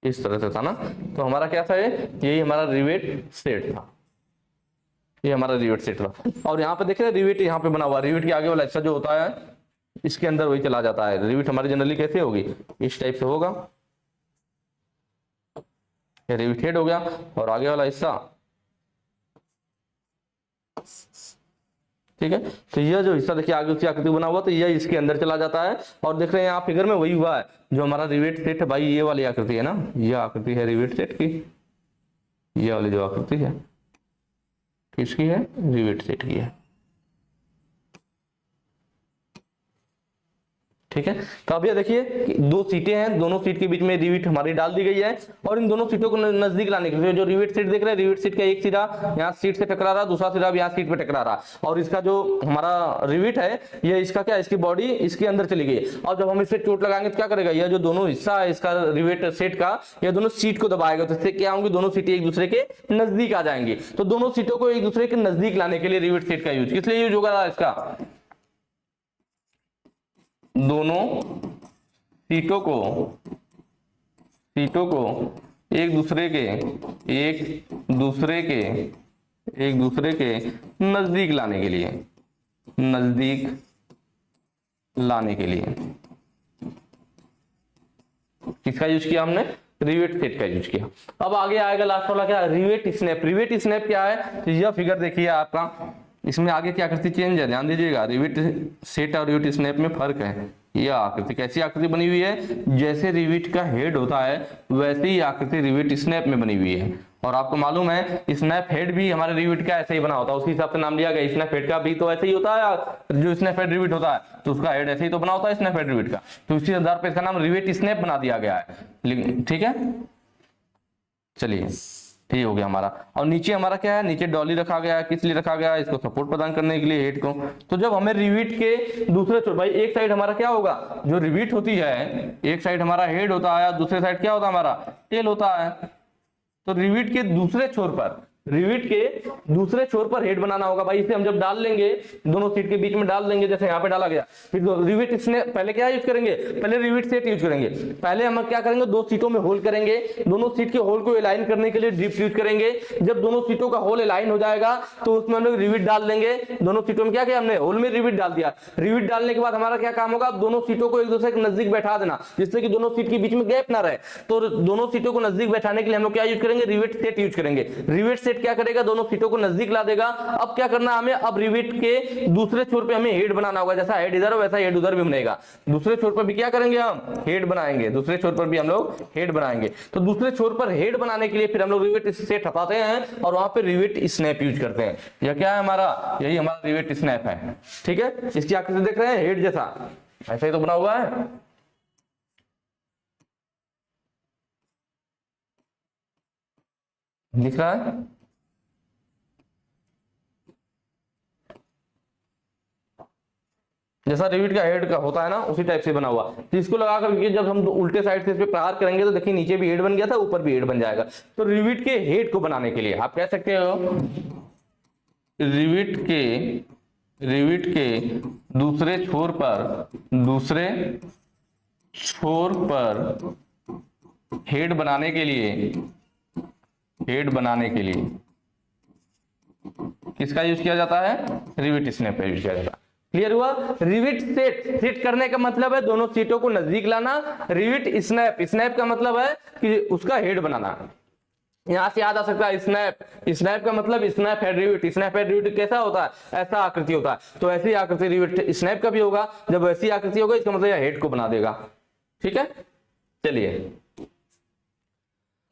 इस तरह से था ना। तो हमारा क्या था, यही हमारा रिवेट सेट था, ये हमारा रिवेट सेट था। और यहाँ पे देख रहे हैं रिवेट यहाँ पे बना हुआ, रिवेट के आगे वाला हिस्सा जो होता है इसके अंदर वही चला जाता है। रिवेट हमारी जनरली कैसे होगी, इस टाइप से होगा, ये रिवेट हेड हो गया, और आगे वाला हिस्सा, ठीक है। तो यह जो हिस्सा देखिए आगे उसकी आकृति बना हुआ, तो यह इसके अंदर चला जाता है। और देख रहे हैं यहाँ फिगर में वही हुआ है जो हमारा रिवेट सेट है। भाई ये वाली आकृति है ना, यह आकृति है रिवेट सेट की, यह वाली जो आकृति है किसकी है, रिवेट सेट की है। ठीक है, तो अब ये देखिए दो सीटें हैं, दोनों सीट के बीच में रिवेट हमारी डाल दी गई है, और इन दोनों सीटों को नजदीक लाने के लिए जो रिवेट सीट देख रहे हैं, रिवेट सीट का एक सिरा यहाँ सीट से टकरा रहा, दूसरा सिरा यहाँ सीट पे टकरा रहा, और इसका जो हमारा रिवेट है ये इसका क्या, इसकी बॉडी इसके अंदर चली गई। और जब हम इस पे चोट लगाएंगे तो क्या करेगा, यह जो दोनों हिस्सा है इसका रिवेट सेट का, यह दोनों सीट को दबाएगा, तो इससे क्या होंगी, दोनों सीटें एक दूसरे के नजदीक आ जाएंगी। तो दोनों सीटों को एक दूसरे के नजदीक लाने के लिए रिवेट सेट का यूज किस लिए यूज होगा, इसका दोनों सीटों को एक दूसरे के नजदीक लाने के लिए, किसका यूज किया हमने, रिवेट सेट का यूज किया। अब आगे आएगा लास्ट वाला क्या, रिवेट स्नैप। रिवेट स्नैप क्या है, तो यह फिगर देखिए आपका, इसमें आगे की आकृति चेंज है, ध्यान दीजिएगा। रिवेट सेट और रिवेट स्नैप में फर्क है। यह आकृति कैसी आकृति बनी हुई है, जैसे रिवेट का हेड होता है वैसे ही आकृति रिवेट स्नैप में बनी हुई है। और आपको मालूम है स्नैप हेड भी हमारे रिवेट का ऐसे ही बना होता है, उसी हिसाब से नाम लिया गया। स्नैप हेड का भी तो ऐसे ही होता है, जो स्नैप हेड रिवेट होता है तो उसका हेड ऐसे ही तो बना होता है स्नैप हेड रिवेट का, तो उसी आधार पर इसका नाम रिवेट स्नैप बना दिया गया है। ठीक है, चलिए ये हो गया हमारा। और नीचे हमारा क्या है, नीचे डॉली रखा गया है, किस लिए रखा गया है, इसको सपोर्ट प्रदान करने के लिए हेड को। तो जब हमें रिविट के दूसरे छोर, भाई एक साइड हमारा क्या होगा, जो रिविट होती है एक साइड हमारा हेड होता है, दूसरे साइड क्या होता है हमारा टेल होता है। तो रिविट के दूसरे छोर पर, रिविट के दूसरे छोर पर हेड बनाना होगा भाई। इसे हम जब डाल लेंगे, दोनों सीट के बीच में डाल देंगे, जैसे यहाँ पे डाला गया, फिर रिविट इसने पहले क्या यूज करेंगे, पहले रिविट सेट यूज करेंगे। पहले हम क्या करेंगे, दो सीटों में होल करेंगे, दोनों सीट के होल को अलाइन करने के लिए ड्रिफ्ट यूज करेंगे। जब दोनों सीटों का होल अलाइन हो जाएगा तो उसमें हम लोग रिविट डाल देंगे। दोनों सीटों में क्या किया हमने, होल में रिविट डाल दिया। रिविट डालने के बाद हमारा क्या काम होगा, दोनों सीटों को एक दूसरे के नजदीक बैठा देना, जिससे कि दोनों सीट के बीच में गैप ना रहे। तो दोनों सीटों को नजदीक बैठाने के लिए हम लोग क्या यूज करेंगे, रिविट सेट यूज करेंगे। रिविट सेट क्या करेगा, दोनों सीटों को नजदीक ला देगा। अब क्या करना है हमें, अब रिविट के दूसरे छोर पे हमें हेड बनाना होगा। जैसा हेड इधर हो वैसा हेड उधर भी बनेगा। दूसरे छोर पर भी क्या करेंगे, हम हेड बनाएंगे। दूसरे छोर पर भी हम लोग हेड बनाएंगे। तो दूसरे छोर पर हेड बनाने के लिए फिर हम लोग रिविट सेट हटाते हैं और वहां पे रिविट स्नैप यूज करते हैं। यह क्या है हमारा, यही हमारा रिविट स्नैप है। ठीक है, इसकी आकृति देख रहे हैं, हेड जैसा ऐसा ही तो बना हुआ है। दिख रहा है, जैसा रिविट का हेड का होता है ना, उसी टाइप से बना हुआ। तो इसको लगा करके जब हम उल्टे साइड से इस पे प्रहार करेंगे तो देखिए नीचे भी हेड बन गया था, ऊपर भी हेड बन जाएगा। तो रिविट के हेड को बनाने के लिए आप कह सकते हो, रिविट के दूसरे छोर पर हेड बनाने के लिए किसका यूज किया जाता है, रिविट स्नैप का यूज किया जाता है। क्लियर हुआ। रिविट सेट करने का मतलब है दोनों सीटों को नजदीक लाना। रिविट स्नैप का मतलब है कि उसका हेड बनाना। यहां से याद आ सकता है स्नैप का मतलब snap head rivet. Snap head rivet कैसा होता है, ऐसा आकृति होता है। तो ऐसी आकृति रिविट स्नैप का भी होगा। जब ऐसी आकृति होगा इसका मतलब हेड को बना देगा। ठीक है, चलिए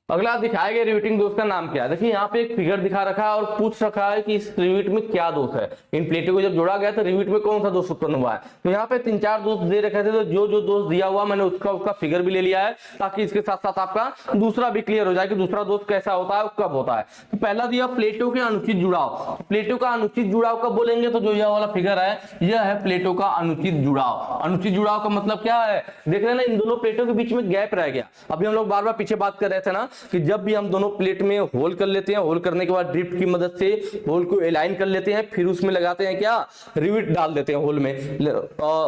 अगला दिखाए गए रिविटिंग दोष का नाम क्या है। देखिए यहाँ पे एक फिगर दिखा रखा है और पूछ रखा है कि इस रिविट में क्या दोष है। इन प्लेटों को जब जोड़ा गया तो रिविट में कौन सा दोष उत्पन्न हुआ है। तो यहाँ पे 3-4 दोष दे रखे थे, तो जो जो दोष दिया हुआ मैंने उसका फिगर भी ले लिया है, ताकि इसके साथ साथ आपका दूसरा भी क्लियर हो जाए कि दूसरा दोष कैसा होता है, कब होता है। तो पहला दिया प्लेटों के अनुचित जुड़ाव। प्लेटों का अनुचित जुड़ाव कब बोलेंगे, तो जो यह वाला फिगर है यह है प्लेटों का अनुचित जुड़ाव। अनुचित जुड़ाव का मतलब क्या है, देख रहे हैं ना, इन दोनों प्लेटों के बीच में गैप रह गया। अभी हम लोग बार बार पीछे बात कर रहे थे ना कि जब भी हम दोनों प्लेट में होल कर लेते हैं, होल करने के बाद ड्रिफ्ट की मदद से होल को अलाइन कर लेते हैं, फिर उसमें लगाते हैं क्या, रिविट डाल देते हैं होल में।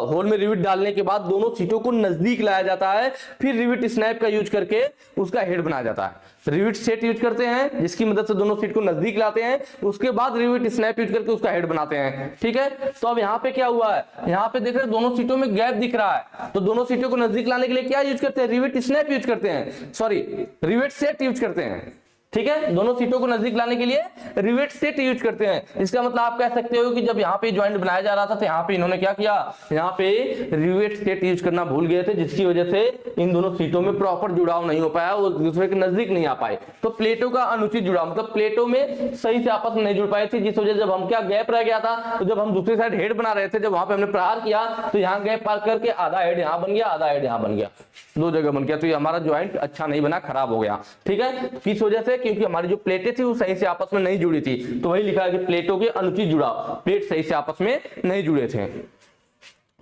होल में रिविट डालने के बाद दोनों सीटों को नजदीक लाया जाता है, फिर रिविट स्नैप का यूज करके उसका हेड बनाया जाता है। रिविट सेट यूज करते हैं जिसकी मदद से दोनों सीट को नजदीक लाते हैं, उसके बाद रिविट स्नैप यूज करके उसका हेड बनाते हैं। ठीक है, तो अब यहाँ पे क्या हुआ है, यहाँ पे देख रहे हैं दोनों सीटों में गैप दिख रहा है, तो दोनों सीटों को नजदीक लाने के लिए क्या यूज करते हैं, रिविट स्नैप यूज करते हैं, सॉरी रिविट सेट यूज करते हैं। ठीक है, दोनों सीटों को नजदीक लाने के लिए रिवेट सेट यूज करते हैं। इसका मतलब आप कह सकते हो कि जब यहाँ पे ज्वाइंट बनाया जा रहा था तो यहाँ पे इन्होंने क्या किया, यहाँ पे रिवेट सेट यूज करना भूल गए थे, जिसकी वजह से इन दोनों सीटों में प्रॉपर जुड़ाव नहीं हो पाया, वो दूसरे के नजदीक नहीं आ पाए। तो प्लेटों का अनुचित जुड़ाव मतलब प्लेटों में सही से आपस में नहीं जुड़ पाए थे, जिस वजह से जब हम क्या गैप रह गया था, तो जब हम दूसरी साइड हेड बना रहे थे, जब वहां पे हमने प्रहार किया तो यहाँ गैप पार करके आधा हेड यहाँ बन गया, आधा हेड यहाँ बन गया, दो जगह बन गया। तो ये हमारा ज्वाइंट अच्छा नहीं बना, खराब हो गया। ठीक है, किस वजह से, क्योंकि हमारी जो प्लेटें थी वो सही से आपस में नहीं जुड़ी थी। तो वही लिखा है कि प्लेटों के अनुचित जुड़ाव, प्लेट सही से आपस में नहीं जुड़े थे।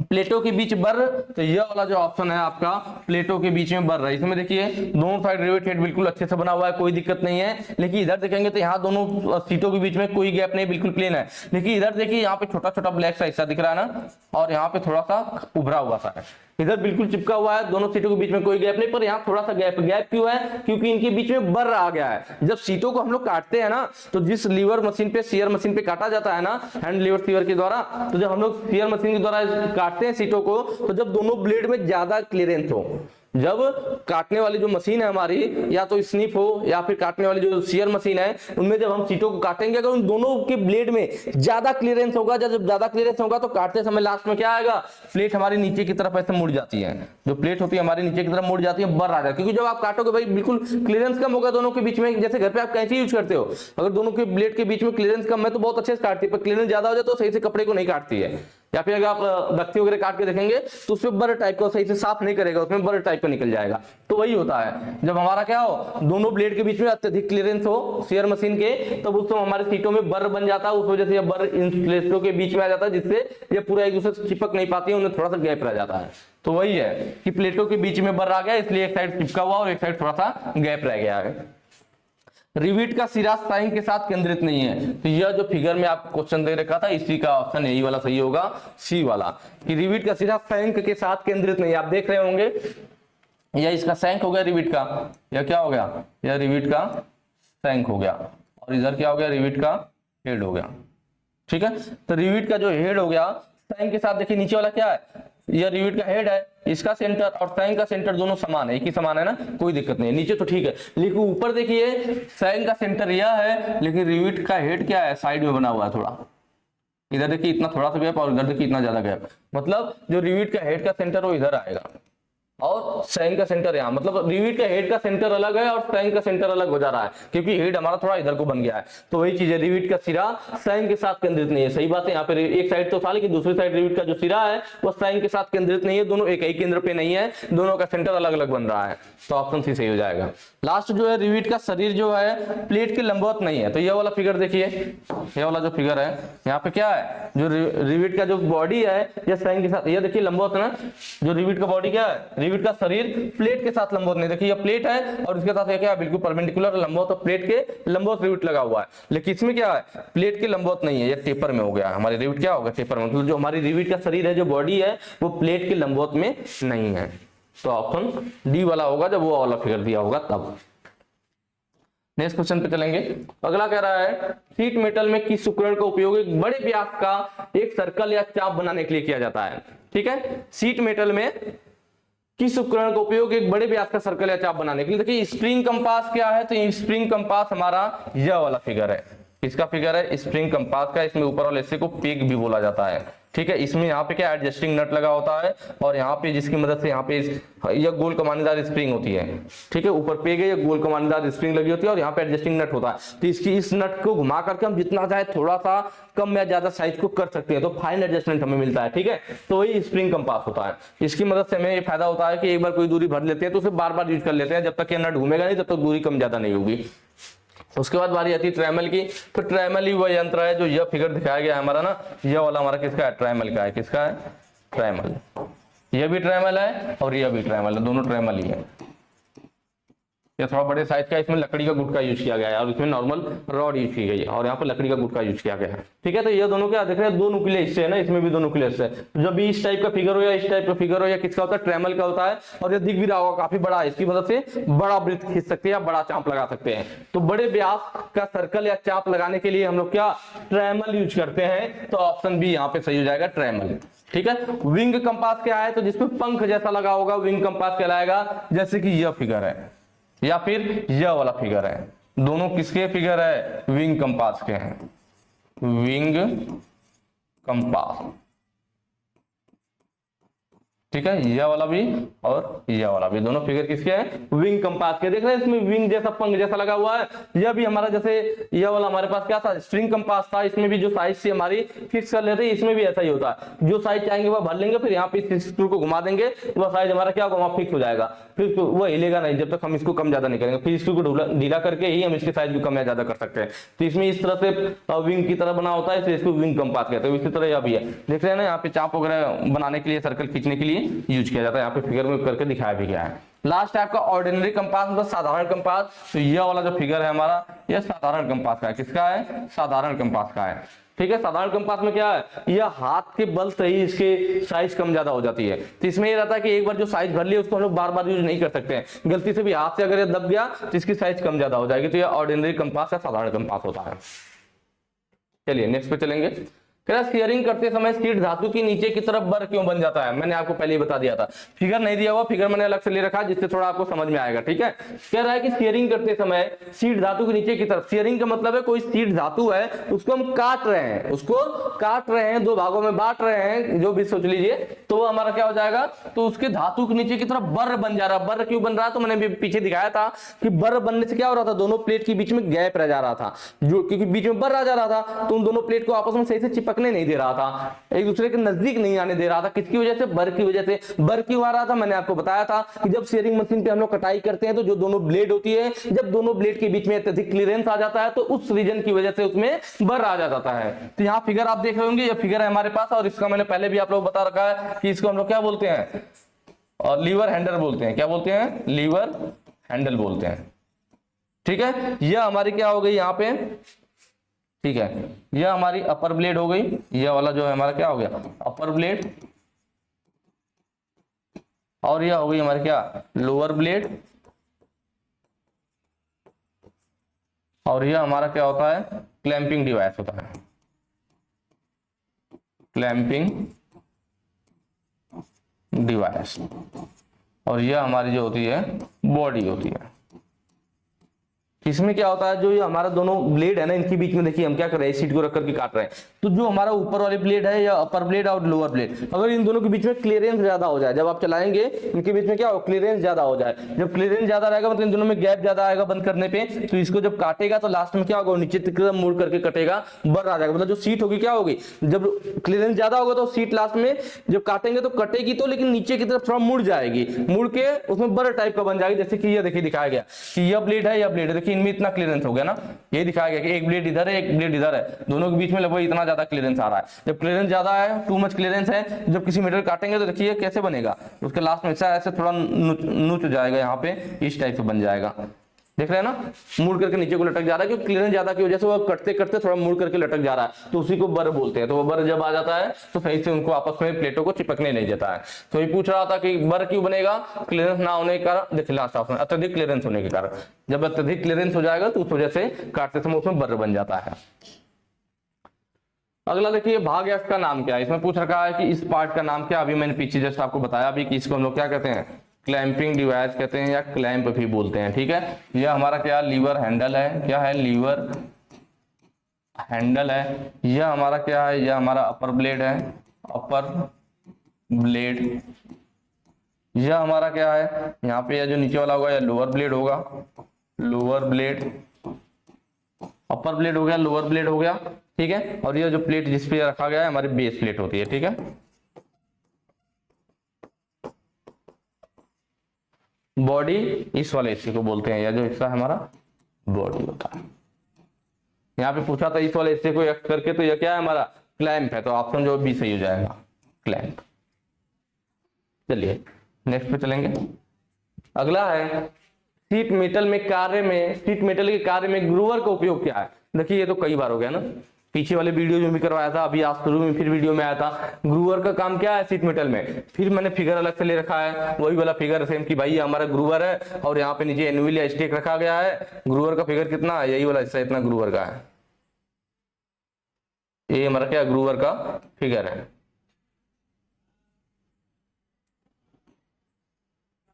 प्लेटों के बीच बर, तो यह वाला जो ऑप्शन है आपका प्लेटों के बीच में बर रहा है। इसमें देखिए दोनों साइड रिवेट हेड बिल्कुल अच्छे से बना हुआ है, कोई दिक्कत नहीं है। लेकिन इधर देखेंगे तो यहाँ दोनों सीटों के बीच में कोई गैप नहीं, बिल्कुल प्लेन है। लेकिन इधर देखिए यहाँ पे छोटा छोटा ब्लैक सा हिस्सा दिख रहा है ना, और यहाँ पे थोड़ा सा उभरा हुआ सा है। इधर बिल्कुल चिपका हुआ है, दोनों सीटों के बीच में कोई गैप नहीं, पर यहाँ थोड़ा सा गैप क्यों है, क्योंकि इनके बीच में बर आ गया है। जब सीटों को हम लोग काटते हैं ना, तो जिस लीवर मशीन पे, सीयर मशीन पे काटा जाता है ना, हैंड लीवर सीवर के द्वारा, तो जब हम लोग सीयर मशीन के द्वारा काटते हैं सीटों को, तो जब दोनों ब्लेड में ज्यादा क्लियरेंस हो, जब काटने वाली जो मशीन है हमारी, या तो स्निप हो या फिर काटने वाली जो सीयर मशीन है, उनमें जब हम सीटों को काटेंगे, अगर उन दोनों के ब्लेड में ज्यादा क्लियरेंस होगा, जब ज्यादा क्लियरेंस होगा तो काटते समय लास्ट में क्या आएगा, प्लेट हमारी नीचे की तरफ ऐसे मुड़ जाती है। जो प्लेट होती है हमारी नीचे की तरफ मुड़ जाती है, बर आ जाए। क्योंकि जब आप काटोगे भाई बिल्कुल क्लियरेंस कम होगा दोनों के बीच में। जैसे घर पे आप कैंची यूज करते हो, अगर दोनों के ब्लेड के बीच में क्लियरेंस कम है तो बहुत अच्छे से काटती है, पर क्लियरेंस ज्यादा हो जाए तो सही से कपड़े को नहीं काटती है। या फिर अगर आप बत्ती वगैरह काट के देखेंगे तो उसमें बर टाइप का सही से साफ नहीं करेगा, उसमें बर टाइप का निकल जाएगा। तो वही होता है जब हमारा क्या हो, दोनों ब्लेड के बीच में अत्यधिक क्लियरेंस हो शेयर मशीन के, तब उस समय हमारे सीटों में बर बन जाता है, उस वजह से बर इन प्लेटों के बीच में आ जाता है, जिससे ये पूरा एक दूसरे से चिपक नहीं पाती है, उन्हें थोड़ा सा गैप रह जाता है। तो वही है कि प्लेटों के बीच में बर आ गया, इसलिए एक साइड चिपका हुआ और एक साइड थोड़ा सा गैप रह गया है। रिविट का सिरा सांग के साथ केंद्रित नहीं है, तो यह जो फिगर में आपको क्वेश्चन दे रखा था, इसी का ऑप्शन यही वाला सही होगा, सी वाला, कि रिविट का सिरा सांग के साथ केंद्रित नहीं है। आप देख रहे होंगे यह इसका सैंक हो गया रिविट का, यह क्या हो गया, यह रिविट का सैंक हो गया, और इधर क्या हो गया, रिविट का हेड हो गया। ठीक है, तो रिविट का जो हेड हो गया सैंक के साथ, देखिए नीचे वाला क्या है, यह रिविट का हेड है, इसका सेंटर और सैंक का सेंटर दोनों समान है, एक ही समान है ना, कोई दिक्कत नहीं है, नीचे तो ठीक है। लेकिन ऊपर देखिए सैंक का सेंटर यह है, लेकिन रिविट का हेड क्या है, साइड में बना हुआ है थोड़ा, इधर देखिए इतना थोड़ा सा गैप और इधर देखिए इतना ज्यादा गैप, मतलब जो रिविट का हेड का सेंटर वो इधर आएगा और सैंक का सेंटर यहाँ, मतलब रिविट का हेड का सेंटर अलग है और सैंक का सेंटर अलग हो जा रहा है, क्योंकि हेड हमारा थोड़ा इधर को बन गया है। तो वही चीज है, रिविट का सिरा सैंक के साथ केंद्रित नहीं है, सही बात है। यहाँ पे एक साइड तो था, लेकिन दूसरी साइड रिविट का जो सिरा है वो सैंक के साथ केंद्रित नहीं है, दोनों एक ही केंद्र पे नहीं है, दोनों का सेंटर अलग अलग बन रहा है। तो ऑप्शन सी सही हो जाएगा। लास्ट जो है, रिविट का शरीर जो है प्लेट के लंबवत नहीं है। तो यह वाला फिगर देखिए, यह वाला जो फिगर है यहाँ पे क्या है, जो रिविट का जो बॉडी है यह सैंक के साथ, यह देखिए लंबवत है ना, जो रिविट का बॉडी क्या है, रिविट का शरीर प्लेट के साथ लंबवत नहीं, देखिए ये प्लेट है और इसके साथ क्या है, बिल्कुल परपेंडिकुलर लंबवत, तो प्लेट के लंबवत रिविट लगा हुआ है। लेकिन इसमें क्या है, प्लेट के लंबवत नहीं है, ये टेपर में हो गया, हमारी रिविट क्या होगा, टेपर में, मतलब जो हमारी रिविट का शरीर है, जो बॉडी है वो प्लेट के लंबवत में नहीं है। तो ऑप्शन डी वाला होगा, जब वो वाला फिगर दिया होगा तब। नेक्स्ट क्वेश्चन पे चलेंगे। अगला कह रहा है, शीट मेटल में किस उपकरण का उपयोग एक बड़े व्यास का एक सर्कल या चाप बनाने के लिए किया जाता है। ठीक है, शीट मेटल में किस उपकरण का उपयोग एक बड़े व्यास का सर्कल या चाप बनाने के लिए, देखिए स्प्रिंग कंपास क्या है, तो स्प्रिंग कंपास हमारा यह वाला फिगर है, इसका फिगर है स्प्रिंग कंपास का, इसमें ऊपर वाले हिस्से को पेग भी बोला जाता है। ठीक है, इसमें यहाँ पे क्या एडजस्टिंग नट लगा होता है और यहाँ पे जिसकी मदद से यहाँ पे यह गोल कमानीदार स्प्रिंग होती है। ठीक है, ऊपर पेग है, यह गोल कमानीदार स्प्रिंग लगी होती है और यहाँ पे एडजस्टिंग नट होता है। तो इसकी इस नट को घुमा करके हम जितना चाहे थोड़ा सा कम या ज्यादा साइज को कर सकते हैं, तो फाइन एडजस्टमेंट हमें मिलता है। ठीक है, तो वही स्प्रिंग कंपास होता है। इसकी मदद से हमें ये फायदा होता है कि एक बार कोई दूरी भर लेते हैं तो उसे बार बार यूज कर लेते हैं, जब तक ये नट घूमेगा नहीं तब तक दूरी कम ज्यादा नहीं होगी। उसके बाद बारी आती है ट्रैमल की। तो ट्रैमल ही वह यंत्र है जो यह फिगर दिखाया गया है हमारा ना, यह वाला हमारा किसका है, ट्रैमल का है। किसका है, ट्रैमल। यह भी ट्रैमल है और यह भी ट्रैमल है, दोनों ट्रैमल ही है। ये थोड़ा बड़े साइज का, इसमें लकड़ी का गुटका यूज किया गया है और इसमें नॉर्मल रॉड यूज की गई है और यहाँ पर लकड़ी का गुटका यूज किया गया है। ठीक है, तो ये दोनों क्या देख रहे हैं, दो नुकीले हिस्से है ना, इसमें भी दो नुकीले हिस्से है। जब भी इस टाइप का फिगर हो या इस टाइप का फिगर हो, या किसका होता है, ट्रैमल का होता है। और ये दिख भी रहा होगा काफी बड़ा है, इसकी मदद से बड़ा वृत्त खींच सकते हैं या बड़ा चाप लगा सकते हैं। तो बड़े व्यास का सर्कल या चाप लगाने के लिए हम लोग क्या ट्रैमल यूज करते हैं। तो ऑप्शन बी यहाँ पे सही हो जाएगा, ट्रैमल। ठीक है, विंग कंपास क्या है, तो जिसमें पंख जैसा लगा होगा विंग कंपास कहलाएगा, जैसे कि यह फिगर है या फिर यह वाला फिगर है। दोनों किसके फिगर है, विंग कंपास के हैं, विंग कंपास। ठीक है, यह वाला भी और यह वाला भी, दोनों फिगर किसके हैं, विंग कंपास के। देख रहे हैं इसमें विंग जैसा पंख जैसा लगा हुआ है। यह भी हमारा जैसे यह वाला हमारे पास क्या था, स्प्रिंग कंपास था, इसमें भी जो साइज से हमारी फिक्स कर लेते हैं, इसमें भी ऐसा ही होता है। जो साइज चाहेंगे वह भर लेंगे, फिर यहाँ पे इस स्क्रू को घुमा देंगे, वह साइज हमारा क्या होगा, वहां फिक्स हो जाएगा, फिर वह हिलेगा नहीं जब तक हम इसको कम ज्यादा नहीं करेंगे। फिर स्क्रू को ढीला करके ही हम इसके साइज को कम या ज्यादा कर सकते हैं। तो इसमें इस तरह से विंग की तरह बना होता है, इसलिए इसको विंग कंपास कहते हैं। इसी तरह यह भी है, देख रहे हैं ना, यहाँ पे चाप वगैरह बनाने के लिए, सर्कल खींचने के लिए यूज किया जाता है। यहाँ पे फिगर में करके दिखाया भी गया है। लास्ट आपका ऑर्डिनरी कंपास, मतलब साधारण कंपास। तो यह वाला जो फिगर है हमारा, यह साधारण कंपास का है। किसका है, साधारण कंपास का है। ठीक है, साधारण कंपास में क्या है, यह हाथ के बल से ही इसके साइज कम ज्यादा हो जाती है। तो इसमें ये रहता है कि एक बार जो साइज भर लिया उसको हम लोग बार बार यूज नहीं कर सकते हैं, गलती से भी हाथ से अगर ये दब गया तो इसकी साइज कम ज्यादा हो जाएगी। तो यह ऑर्डिनरी कंपास या साधारण कंपास होता है। चलिए नेक्स्ट पे चलेंगे। स्टीयरिंग करते समय सीट धातु की नीचे की तरफ बर क्यों बन जाता है, मैंने आपको पहले ही बता दिया था। फिगर नहीं दिया हुआ, फिगर मैंने अलग से ले रखा है जिससे थोड़ा आपको समझ में आएगा। ठीक है, कह रहा है कि स्टीयरिंग करते समय सीट धातु के नीचे की तरफ, स्टीयरिंग का मतलब है कोई सीट धातु है उसको हम काट रहे हैं, उसको काट रहे हैं, दो भागों में बांट रहे हैं, जो भी सोच लीजिए, तो वो हमारा क्या हो जाएगा, तो उसके धातु के नीचे की तरफ बर बन जा रहा है। बर क्यों बन रहा है, तो मैंने भी पीछे दिखाया था कि बर बनने से क्या हो रहा था, दोनों प्लेट के बीच में गैप रह जा रहा था, जो क्योंकि बीच में बर आ जा रहा था, तो उन दोनों प्लेट को आपस में सही से चिपक चिपकने नहीं दे रहा था, एक दूसरे के नजदीक नहीं आने दे रहा था। किसकी वजह से? बर की वजह से। बर क्यों आ रहा था? मैंने आपको बताया था कि जब शेयरिंग मशीन पे हम लोग कटाई करते हैं तो जो दोनों ब्लेड होती है, जब दोनों ब्लेड के बीच में अत्यधिक क्लीयरेंस आ जाता है तो उस रीजन की वजह से उसमें बर आ जाता है। तो यहाँ फिगर आप देख रहे होंगे, ये फिगर है हमारे पास, और इसका मैंने पहले भी आप लोग बता रखा है कि इसको हम लोग क्या बोलते हैं, और लीवर हैंडल बोलते हैं। क्या बोलते हैं? लीवर हैंडल बोलते हैं। ठीक है, यह हमारी क्या हो गई यहाँ पे, ठीक है, यह हमारी अपर ब्लेड हो गई, यह वाला जो है हमारा क्या हो गया, अपर ब्लेड, और यह हो गई हमारी क्या, लोअर ब्लेड, और यह हमारा क्या होता है, क्लैंपिंग डिवाइस होता है, क्लैंपिंग डिवाइस, और यह हमारी जो होती है बॉडी होती है। इसमें क्या होता है, जो ये हमारा दोनों ब्लेड है ना, इनके बीच में देखिए हम क्या कर रहे हैं, शीट को रख करके काट रहे हैं। तो जो हमारा ऊपर वाली ब्लेड है या अपर ब्लेड और लोअर ब्लेड, अगर इन दोनों के बीच में क्लियरेंस ज्यादा हो जाए, जब आप चलाएंगे इनके बीच में क्या हो, क्लियरेंस ज्यादा हो जाए। जब क्लियरेंस ज्यादा रहेगा मतलब इन दोनों में गैप ज्यादा आएगा बंद करने पे, तो इसको जब काटेगा तो लास्ट में क्या होगा, नीचे तक मुड़ करके कटेगा, बर आ जाएगा। मतलब जो सीट होगी क्या होगी, जब क्लियरेंस ज्यादा होगा तो सीट लास्ट में जब काटेंगे तो कटेगी तो, लेकिन नीचे की तरफ थोड़ा मुड़ जाएगी, मुड़ के उसमें बर टाइप का बन जाएगी। जैसे कि ये देखिए दिखाया गया कि यह ब्लेड है, यह ब्लेड है, देखिए इनमें इतना क्लियरेंस हो गया ना, ये दिखाया गया कि एक ब्लेड इधर है, एक ब्लेड इधर है, दोनों के बीच में लगभग इतना ज्यादा क्लियरेंस आ रहा है। जब क्लियरेंस ज्यादा है, टू मच क्लियरेंस है, जब किसी मेटल काटेंगे तो देखिए कैसे बनेगा, उसके लास्ट में ऐसे थोड़ा नोच जाएगा, यहाँ पे इस टाइप से बन जाएगा। देख रहे हैं ना, मुड़ करके नीचे को लटक जा रहा है, क्योंकि क्लियरेंस ज्यादा की वजह से वो कटते कटते थोड़ा मुड़ करके लटक जा रहा है, तो उसी को बर बोलते हैं। तो वो बर जब आ जाता है तो सही से उनको आपस में प्लेटों को चिपकने नहीं देता है। तो ये पूछ रहा था कि बर क्यों बनेगा, क्लियरेंस ना होने के कारण, देखिए लास्ट ऑप्शन अत्यधिक क्लियरेंस होने के कारण। जब अत्यधिक क्लियरेंस हो जाएगा तो उस वजह से काटते समय उसमें बर बन जाता है। अगला देखिए, भाग एफ का नाम क्या है, इसमें पूछ रखा है कि इस पार्ट का नाम क्या। अभी मैंने पीछे जस्ट आपको बताया अभी कि इसको हम लोग क्या कहते हैं, क्लैंपिंग डिवाइस कहते हैं या क्लैंप भी बोलते हैं। ठीक है, यह हमारा क्या, लीवर हैंडल है, क्या है, लीवर हैंडल है। यह हमारा क्या है, यह हमारा अपर ब्लेड है, अपर ब्लेड। यह हमारा क्या है, यहाँ पे यह जो नीचे वाला होगा यह लोअर ब्लेड होगा, लोअर ब्लेड, अपर ब्लेड हो गया, लोअर ब्लेड हो गया। ठीक है, और यह जो प्लेट जिस पे रखा गया है हमारी बेस प्लेट होती है। ठीक है, बॉडी इस वाले हिस्से को बोलते हैं, या जो हिस्सा हमारा बॉडी होता है। यहाँ पे पूछा था इस वाले हिस्से को एक्स करके, तो यह क्या है हमारा, क्लैंप है, तो ऑप्शन जो बी सही हो जाएगा, क्लैंप। चलिए नेक्स्ट पे चलेंगे। अगला है, शीट मेटल में कार्य में, शीट मेटल के कार्य में ग्रूवर का उपयोग क्या है। देखिए ये तो कई बार हो गया ना, पीछे वाले वीडियो में भी करवाया था, अभी आज शुरू में फिर वीडियो में आया था। ग्रूवर का काम क्या है शीट मेटल में, फिर मैंने फिगर अलग से ले रखा है, वही वाला फिगर सेम कि भाई हमारा ग्रूवर है और यहाँ पे नीचे एनविल या स्टेक रखा गया है। ग्रूवर का फिगर कितना है, यही वाला हिस्सा इतना ग्रूवर का है, ये हमारा क्या ग्रूवर का फिगर है।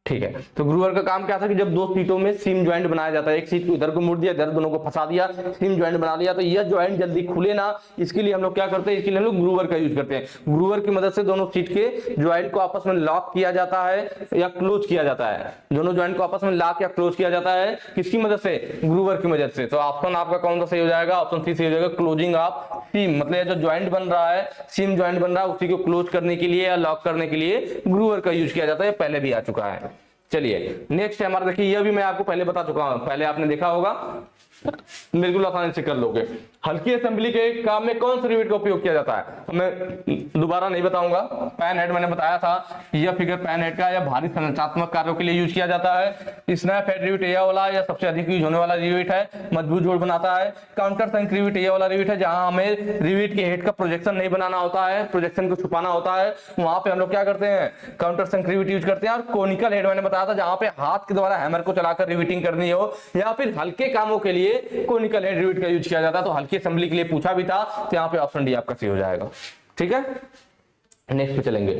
ठीक है, तो ग्रूवर का काम क्या था कि जब दो सीटों में सीम ज्वाइंट बनाया जाता है, एक सीट को इधर को मोड़ दिया, इधर दोनों को फंसा दिया, सीम ज्वाइंट बना दिया, तो यह ज्वाइंट जल्दी खुले ना, इसके लिए हम लोग क्या करते हैं, इसके लिए हम लोग ग्रूवर का यूज करते हैं। ग्रूवर की मदद से दोनों सीट के ज्वाइंट को आपस में लॉक किया जाता है या क्लोज किया जाता है, दोनों ज्वाइंट को आपस में लॉक या क्लोज किया जाता है, किसकी मदद से, ग्रूवर की मदद से। तो ऑप्शन आपका कौन सा सही हो जाएगा, ऑप्शन सी सही हो जाएगा, क्लोजिंग ऑफ सीम। मतलब जो ज्वाइंट बन रहा है, सीम ज्वाइंट बन रहा है, उसी को क्लोज करने के लिए या लॉक करने के लिए ग्रूवर का यूज किया जाता है, पहले भी आ चुका है। चलिए नेक्स्ट है हमारा, देखिए यह भी मैं आपको पहले बता चुका हूं, पहले आपने देखा होगा, बिल्कुल आसानी से कर लोगे। हल्की असेंबली के काम में कौन सा रिवेट का उपयोग किया जाता है, मैं दोबारा नहीं बताऊंगा। पैन हेड मैंने बताया था, यह फिगर पैन हेड का या भारी संरचनात्मक कार्यों के लिए यूज किया जाता है। स्नैप हेड रिवेट यह वाला या सबसे अधिक यूज होने वाला रिवेट है, मजबूत जोड़ बनाता है। काउंटर संक रिवेट यह वाला रिवेट है, जहां हमें रिवेट के हेड का प्रोजेक्शन नहीं बनाना होता है, प्रोजेक्शन को छुपाना होता है, वहां पे हम लोग क्या करते हैं, काउंटर संक रिवेट यूज करते हैं। और कोनिकल हेड मैंने बताया था, जहां पे हाथ के द्वारा हैमर को चलाकर रिवेटिंग करनी हो, या फिर हल्के कामों के लिए कोनिकल हेड रिवेट का यूज किया जाता है। तो हल्की असेंबली के लिए पूछा भी था, तो यहाँ पे ऑप्शन डी आपका सही हो जाएगा। ठीक है, नेक्स्ट पे चलेंगे।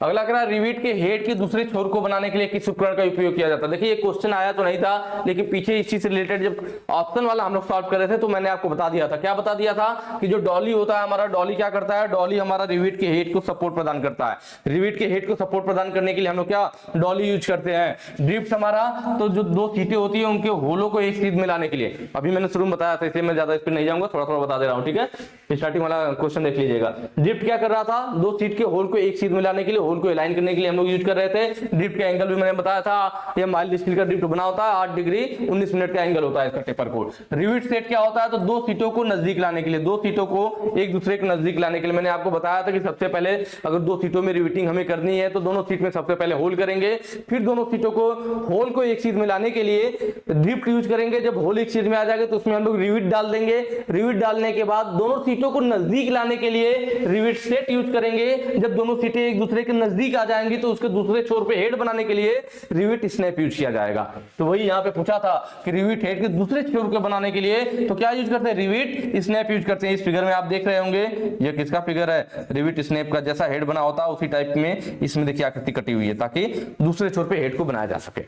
अगला कह रहा है रिवेट के हेड के दूसरे छोर को बनाने के लिए किस उपकरण का उपयोग किया जाता है। देखिए ये क्वेश्चन आया तो नहीं था, लेकिन पीछे इस चीज से रिलेटेड जब ऑप्शन वाला हम लोग सॉल्व कर रहे थे तो मैंने आपको बता दिया था। क्या बता दिया था कि जो डॉली होता है हमारा, डॉली क्या करता है, डॉली हमारा रिवेट के हेड को सपोर्ट प्रदान करता है। रिवेट के हेड को सपोर्ट प्रदान करने के लिए हम लोग क्या डॉली यूज करते हैं। ड्रिफ्ट हमारा तो जो दो सीटें होती है उनके होलों को एक सीध में लाने के लिए, अभी मैंने शुरू में बताया था इसलिए मैं ज्यादा इस पर नहीं जाऊंगा, थोड़ा थोड़ा बता दे रहा हूँ, ठीक है। स्टार्टिंग वाला क्वेश्चन देख लीजिएगा। ड्रिफ्ट क्या कर रहा था, दो सीट के होल को एक सीध में लाने के लिए, होल को अलाइन करने के लिए हम लोग यूज कर रहे थे। ड्रिफ्ट का एंगल भी मैंने बताया था, ये माइल्ड स्टील का ड्रिफ्ट बना होता है, 8 डिग्री 19 मिनट का एंगल होता है इसका टेपर कोड। रिवेट सेट क्या होता है, तो दो सीटों को नजदीक लाने के लिए, दो सीटों को एक दूसरे के नजदीक लाने के लिए। मैंने आपको बताया था कि सबसे पहले अगर दो सीटों में रिवेटिंग हमें करनी है तो दोनों सीट में सबसे पहले होल करेंगे, फिर दोनों सीटों को होल को एक सीट में लाने के लिए ड्रिफ्ट यूज करेंगे। जब होल एक सीट में आ जाएगा तो उसमें हम लोग रिवेट डाल देंगे। रिवेट डालने के बाद दोनों सीटों को नजदीक लाने के लिए रिवेट सेट यूज करेंगे। जब दोनों सीटें एक दूसरे के नजदीक आ जाएंगी तो उसके दूसरे छोर पे हेड बनाने के लिए रिवेट स्नैप यूज किया जाएगा। तो वही यहाँ पे पूछा था कि रिवेट हेड के दूसरे छोर को बनाने के लिए तो क्या यूज करते हैं, रिवेट स्नैप यूज करते हैं। इस फिगर में आप देख रहे होंगे ये किसका फिगर है, रिवेट स्नैप का। जैसा हेड बना होता है उसी टाइप में इसमें देखिए आकृति कटी हुई है ताकि दूसरे छोर पे हेड को बनाया जा सके।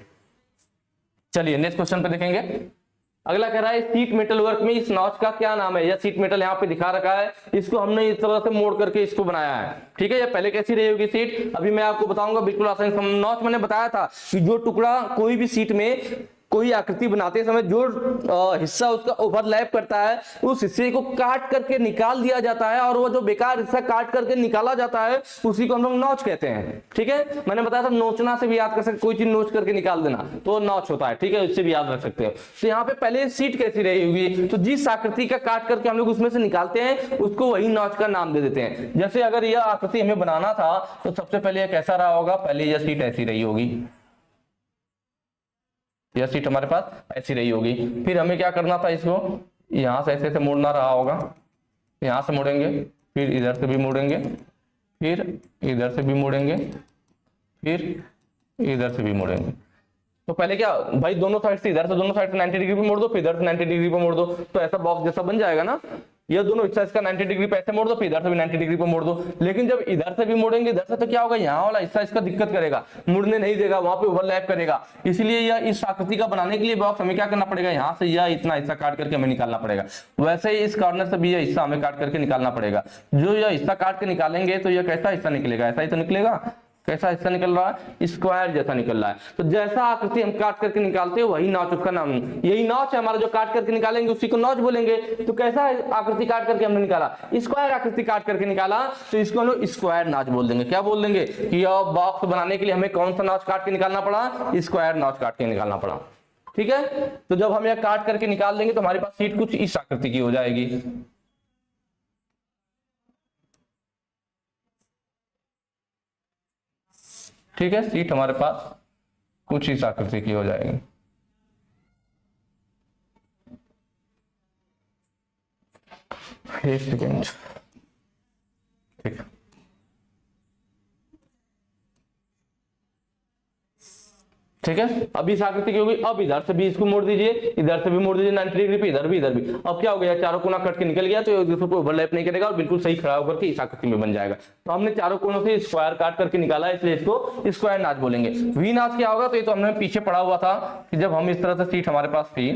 चलिए नेक्स्ट क्वेश्चन पे देखेंगे। अगला कह रहा है सीट मेटल वर्क में इस नॉच का क्या नाम है। यह सीट मेटल यहाँ पे दिखा रखा है, इसको हमने इस तरह से मोड़ करके इसको बनाया है, ठीक है। ये पहले कैसी रही होगी सीट, अभी मैं आपको बताऊंगा बिल्कुल आसानी। नॉच मैंने बताया था कि जो टुकड़ा कोई भी सीट में कोई आकृति बनाते समय जो हिस्सा उसका ओवरलैप करता है उस हिस्से को काट करके निकाल दिया जाता है, और वो जो बेकार हिस्सा काट करके निकाला जाता है उसी को हम लोग नॉच कहते हैं, ठीक है। मैंने बताया था नोचना से भी याद कर सकते, कोई चीज नोच करके निकाल देना तो नॉच होता है, ठीक है, उससे भी याद रख सकते हो। तो यहाँ पे पहले सीट कैसी रही होगी, तो जिस आकृति का काट करके हम लोग उसमें से निकालते हैं उसको वही नॉच का नाम दे देते हैं। जैसे अगर यह आकृति हमें बनाना था तो सबसे पहले यह कैसा रहा होगा, पहले यह सीट ऐसी रही होगी, यह सीट हमारे पास ऐसी रही होगी। फिर हमें क्या करना था, इसको यहां से ऐसे मोड़ना रहा होगा, यहां से मोड़ेंगे, फिर इधर से भी मोड़ेंगे, फिर इधर से भी मोड़ेंगे, फिर इधर से भी मोड़ेंगे। तो पहले क्या भाई दोनों साइड से, इधर से दोनों साइड से 90 डिग्री पे मोड़ दो, फिर इधर से 90 डिग्री पे मोड़ दो, तो ऐसा बॉक्स जैसा बन जाएगा ना। ये दोनों हिस्सा इसका 90 डिग्री पे ऐसे मोड़ दो, फिर इधर से भी 90 डिग्री पे मोड़ दो। लेकिन जब इधर से भी मोड़ेंगे इधर से तो क्या होगा, यहाँ वाला हिस्सा इसका दिक्कत करेगा, मुड़ने नहीं देगा, वहां पे ओवरलैप करेगा। इसलिए यह इस आकृति का बनाने के लिए बॉक्स हमें क्या करना पड़ेगा, यहाँ से यह इतना हिस्सा काट करके हमें निकालना पड़ेगा। वैसे ही इस कॉर्नर से भी यह हिस्सा हमें काट करके निकालना पड़ेगा। जो यह हिस्सा काट के निकालेंगे तो यह कैसा हिस्सा निकलेगा, ऐसा ही तो निकलेगा। कैसा हिस्सा निकल रहा है, स्क्वायर जैसा निकल रहा है। तो जैसा आकृति हम काट करके निकालते हैं वही नॉच उसका नाम, यही नॉच है हमारा, जो काट करके निकालेंगे उसी को नॉच बोलेंगे। तो कैसा आकृति काट करके हमने निकाला, स्क्वायर आकृति काट करके निकाला, तो इसको हम लोग स्क्वायर नॉच बोल देंगे। क्या बोल देंगे कि यह बॉक्स बनाने के लिए हमें कौन सा नॉच काट के निकालना पड़ा, स्क्वायर नॉच काट के निकालना पड़ा, ठीक है। तो जब हम यह काट करके निकाल देंगे तो हमारे पास सीट कुछ इस आकृति की हो जाएगी, ठीक है। सीट हमारे पास कुछ इस आकृति की हो जाएगी। एक सेकेंड, ठीक है। ठीक है, अभी इस आकृति की होगी। अब इधर से भी इसको मोड़ दीजिए, इधर से भी मोड़ दीजिए 90 डिग्री पे, इधर भी इधर भी। अब क्या हो गया, चारों कोना कट के निकल गया तो एक दूसरे को ओवरलैप नहीं करेगा और बिल्कुल सही खड़ा होकर के इस आकृति में बन जाएगा। तो हमने चारों कोनों से स्क्वायर काट करके निकाला, इसलिए इसको स्क्वायर नाच बोलेंगे। वी नाच क्या होगा, तो ये तो हमने पीछे पढ़ा हुआ था कि जब हम इस तरह से सीट हमारे पास थी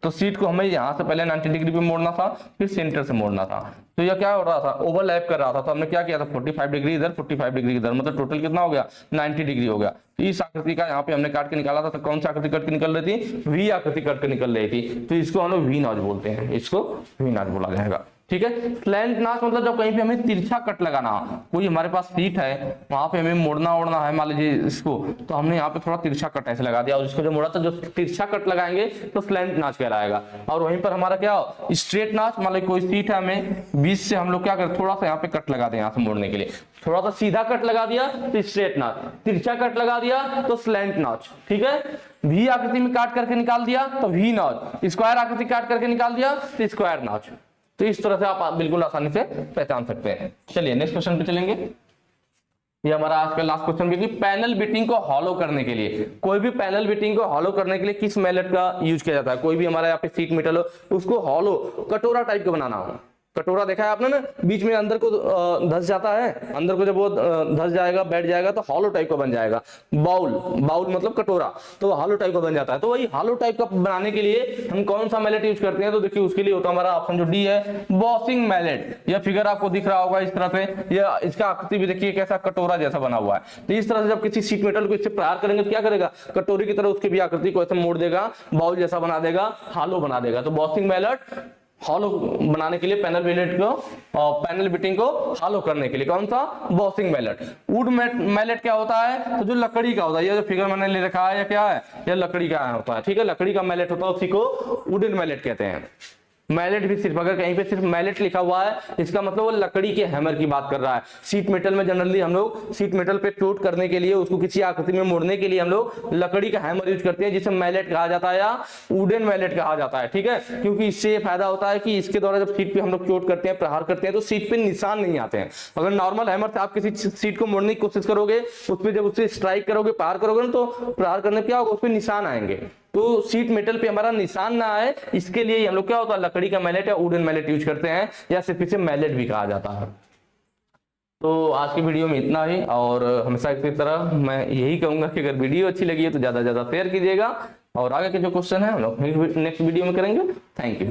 तो सीट को हमें यहां से पहले 90 डिग्री पे मोड़ना था, फिर सेंटर से मोड़ना था। तो यह क्या हो रहा था, ओवरलैप कर रहा था। तो हमने क्या किया था, 45 डिग्री इधर 45 डिग्री इधर, मतलब टोटल कितना हो गया, 90 डिग्री हो गया। तो इस आकृति का यहाँ पे हमने काट के निकाला था। तो कौन सी आकृति कट के निकल रही थी, वी आकृति कट के निकल रही थी। तो इसको हम लोग वी नॉच बोलते हैं, इसको वी नॉच बोला जाएगा, ठीक है। स्लैंट नॉच मतलब जब कहीं पे हमें तिरछा कट लगाना हो, कोई हमारे पास सीट है वहां पे हमें मोड़ना ओढ़ना है, मान लीजिए इसको, तो हमने यहाँ पे थोड़ा तिरछा कट ऐसे लगा दिया और इसको जो मोड़ा था, जो तिरछा कट लगाएंगे तो स्लैंट नॉच कहलाएगा। और वहीं पर हमारा क्या हो, स्ट्रेट नॉच, मान लीजिए कोई सीट है, हमें बीच से हम लोग क्या करें, थोड़ा सा यहाँ पे कट लगा दें यहाँ से मोड़ने के लिए, थोड़ा सा सीधा कट लगा दिया तो स्ट्रेट नॉच, तिरछा कट लगा दिया तो स्लैंट नॉच, ठीक है। वी आकृति में काट करके निकाल दिया तो वी नॉच, स्क्वायर आकृति काट करके निकाल दिया तो स्क्वायर नॉच। तो इस तरह से आप बिल्कुल आसानी से पहचान सकते हैं। चलिए नेक्स्ट क्वेश्चन पे चलेंगे। ये हमारा आज का लास्ट क्वेश्चन भी, पैनल बिटिंग को हॉलो करने के लिए, कोई भी पैनल बिटिंग को हॉलो करने के लिए किस मेथड का यूज किया जाता है। कोई भी हमारा यहाँ पे सीट मेटल हो उसको हॉलो कटोरा टाइप का बनाना हो कटोरा देखा है आपने ना, बीच में अंदर को धस जाता है, अंदर को जब वो धस जाएगा बैठ जाएगा तो हॉलो टाइप का बन जाएगा। बाउल, बाउल मतलब कटोरा, तो हॉलो टाइप का बन जाता है। तो वही हॉलो टाइप का बनाने के लिए हम कौन सा मैलेट यूज करते हैं, तो देखिए उसके लिए होता है हमारा ऑप्शन जो डी है, बॉसिंग मैलेट। यह फिगर आपको दिख रहा होगा इस तरह से, या इसका आकृति भी देखिए कैसा कटोरा जैसा बना हुआ है। तो इस तरह से जब किसी शीट मेटल को इससे प्रहार करेंगे तो क्या करेगा, कटोरी की तरह उसकी भी आकृति को ऐसे मोड़ देगा, बाउल जैसा बना देगा, हॉलो बना देगा। तो बॉसिंग मैलेट हॉलो बनाने के लिए, पैनल बिटेड को, पैनल बिटिंग को हॉलो करने के लिए कौन सा, बॉसिंग मैलेट। वुड मैलेट क्या होता है, तो जो लकड़ी का होता है, ये जो फिगर मैंने ले रखा है या क्या है, ये लकड़ी का होता है, ठीक है, लकड़ी का मैलेट होता है, उसी को वुडन मैलेट कहते हैं। मैलेट भी सिर्फ, अगर कहीं पे सिर्फ मैलेट लिखा हुआ है इसका मतलब वो लकड़ी के हैमर की बात कर रहा है। शीट मेटल में जनरली हम लोग शीट मेटल पे चोट करने के लिए, उसको किसी आकृति में मोड़ने के लिए हम लोग लकड़ी का हैमर यूज करते हैं, जिसे मैलेट कहा जाता है या वुडन मैलेट कहा जाता है, ठीक है। क्योंकि इससे ये फायदा होता है कि इसके द्वारा जब शीट पे हम लोग चोट करते हैं, प्रहार करते हैं, तो शीट पे निशान नहीं आते हैं। अगर नॉर्मल हैमर से आप किसी शीट को मोड़ने की कोशिश करोगे, उस पर जब उससे स्ट्राइक करोगे, प्रहार करोगे ना, तो प्रहार करने पे क्या होगा, उस पर निशान आएंगे। तो शीट मेटल पे हमारा निशान ना आए, इसके लिए हम लोग क्या होता है, लकड़ी का मैलेट या वुडन मैलेट यूज करते हैं, या सिर्फ इसे मैलेट भी कहा जाता है। तो आज की वीडियो में इतना ही, और हमेशा की तरह मैं यही कहूंगा कि अगर वीडियो अच्छी लगी है तो ज्यादा से ज्यादा शेयर कीजिएगा, और आगे के जो क्वेश्चन है हम लोग नेक्स्ट वीडियो में करेंगे। Thank you.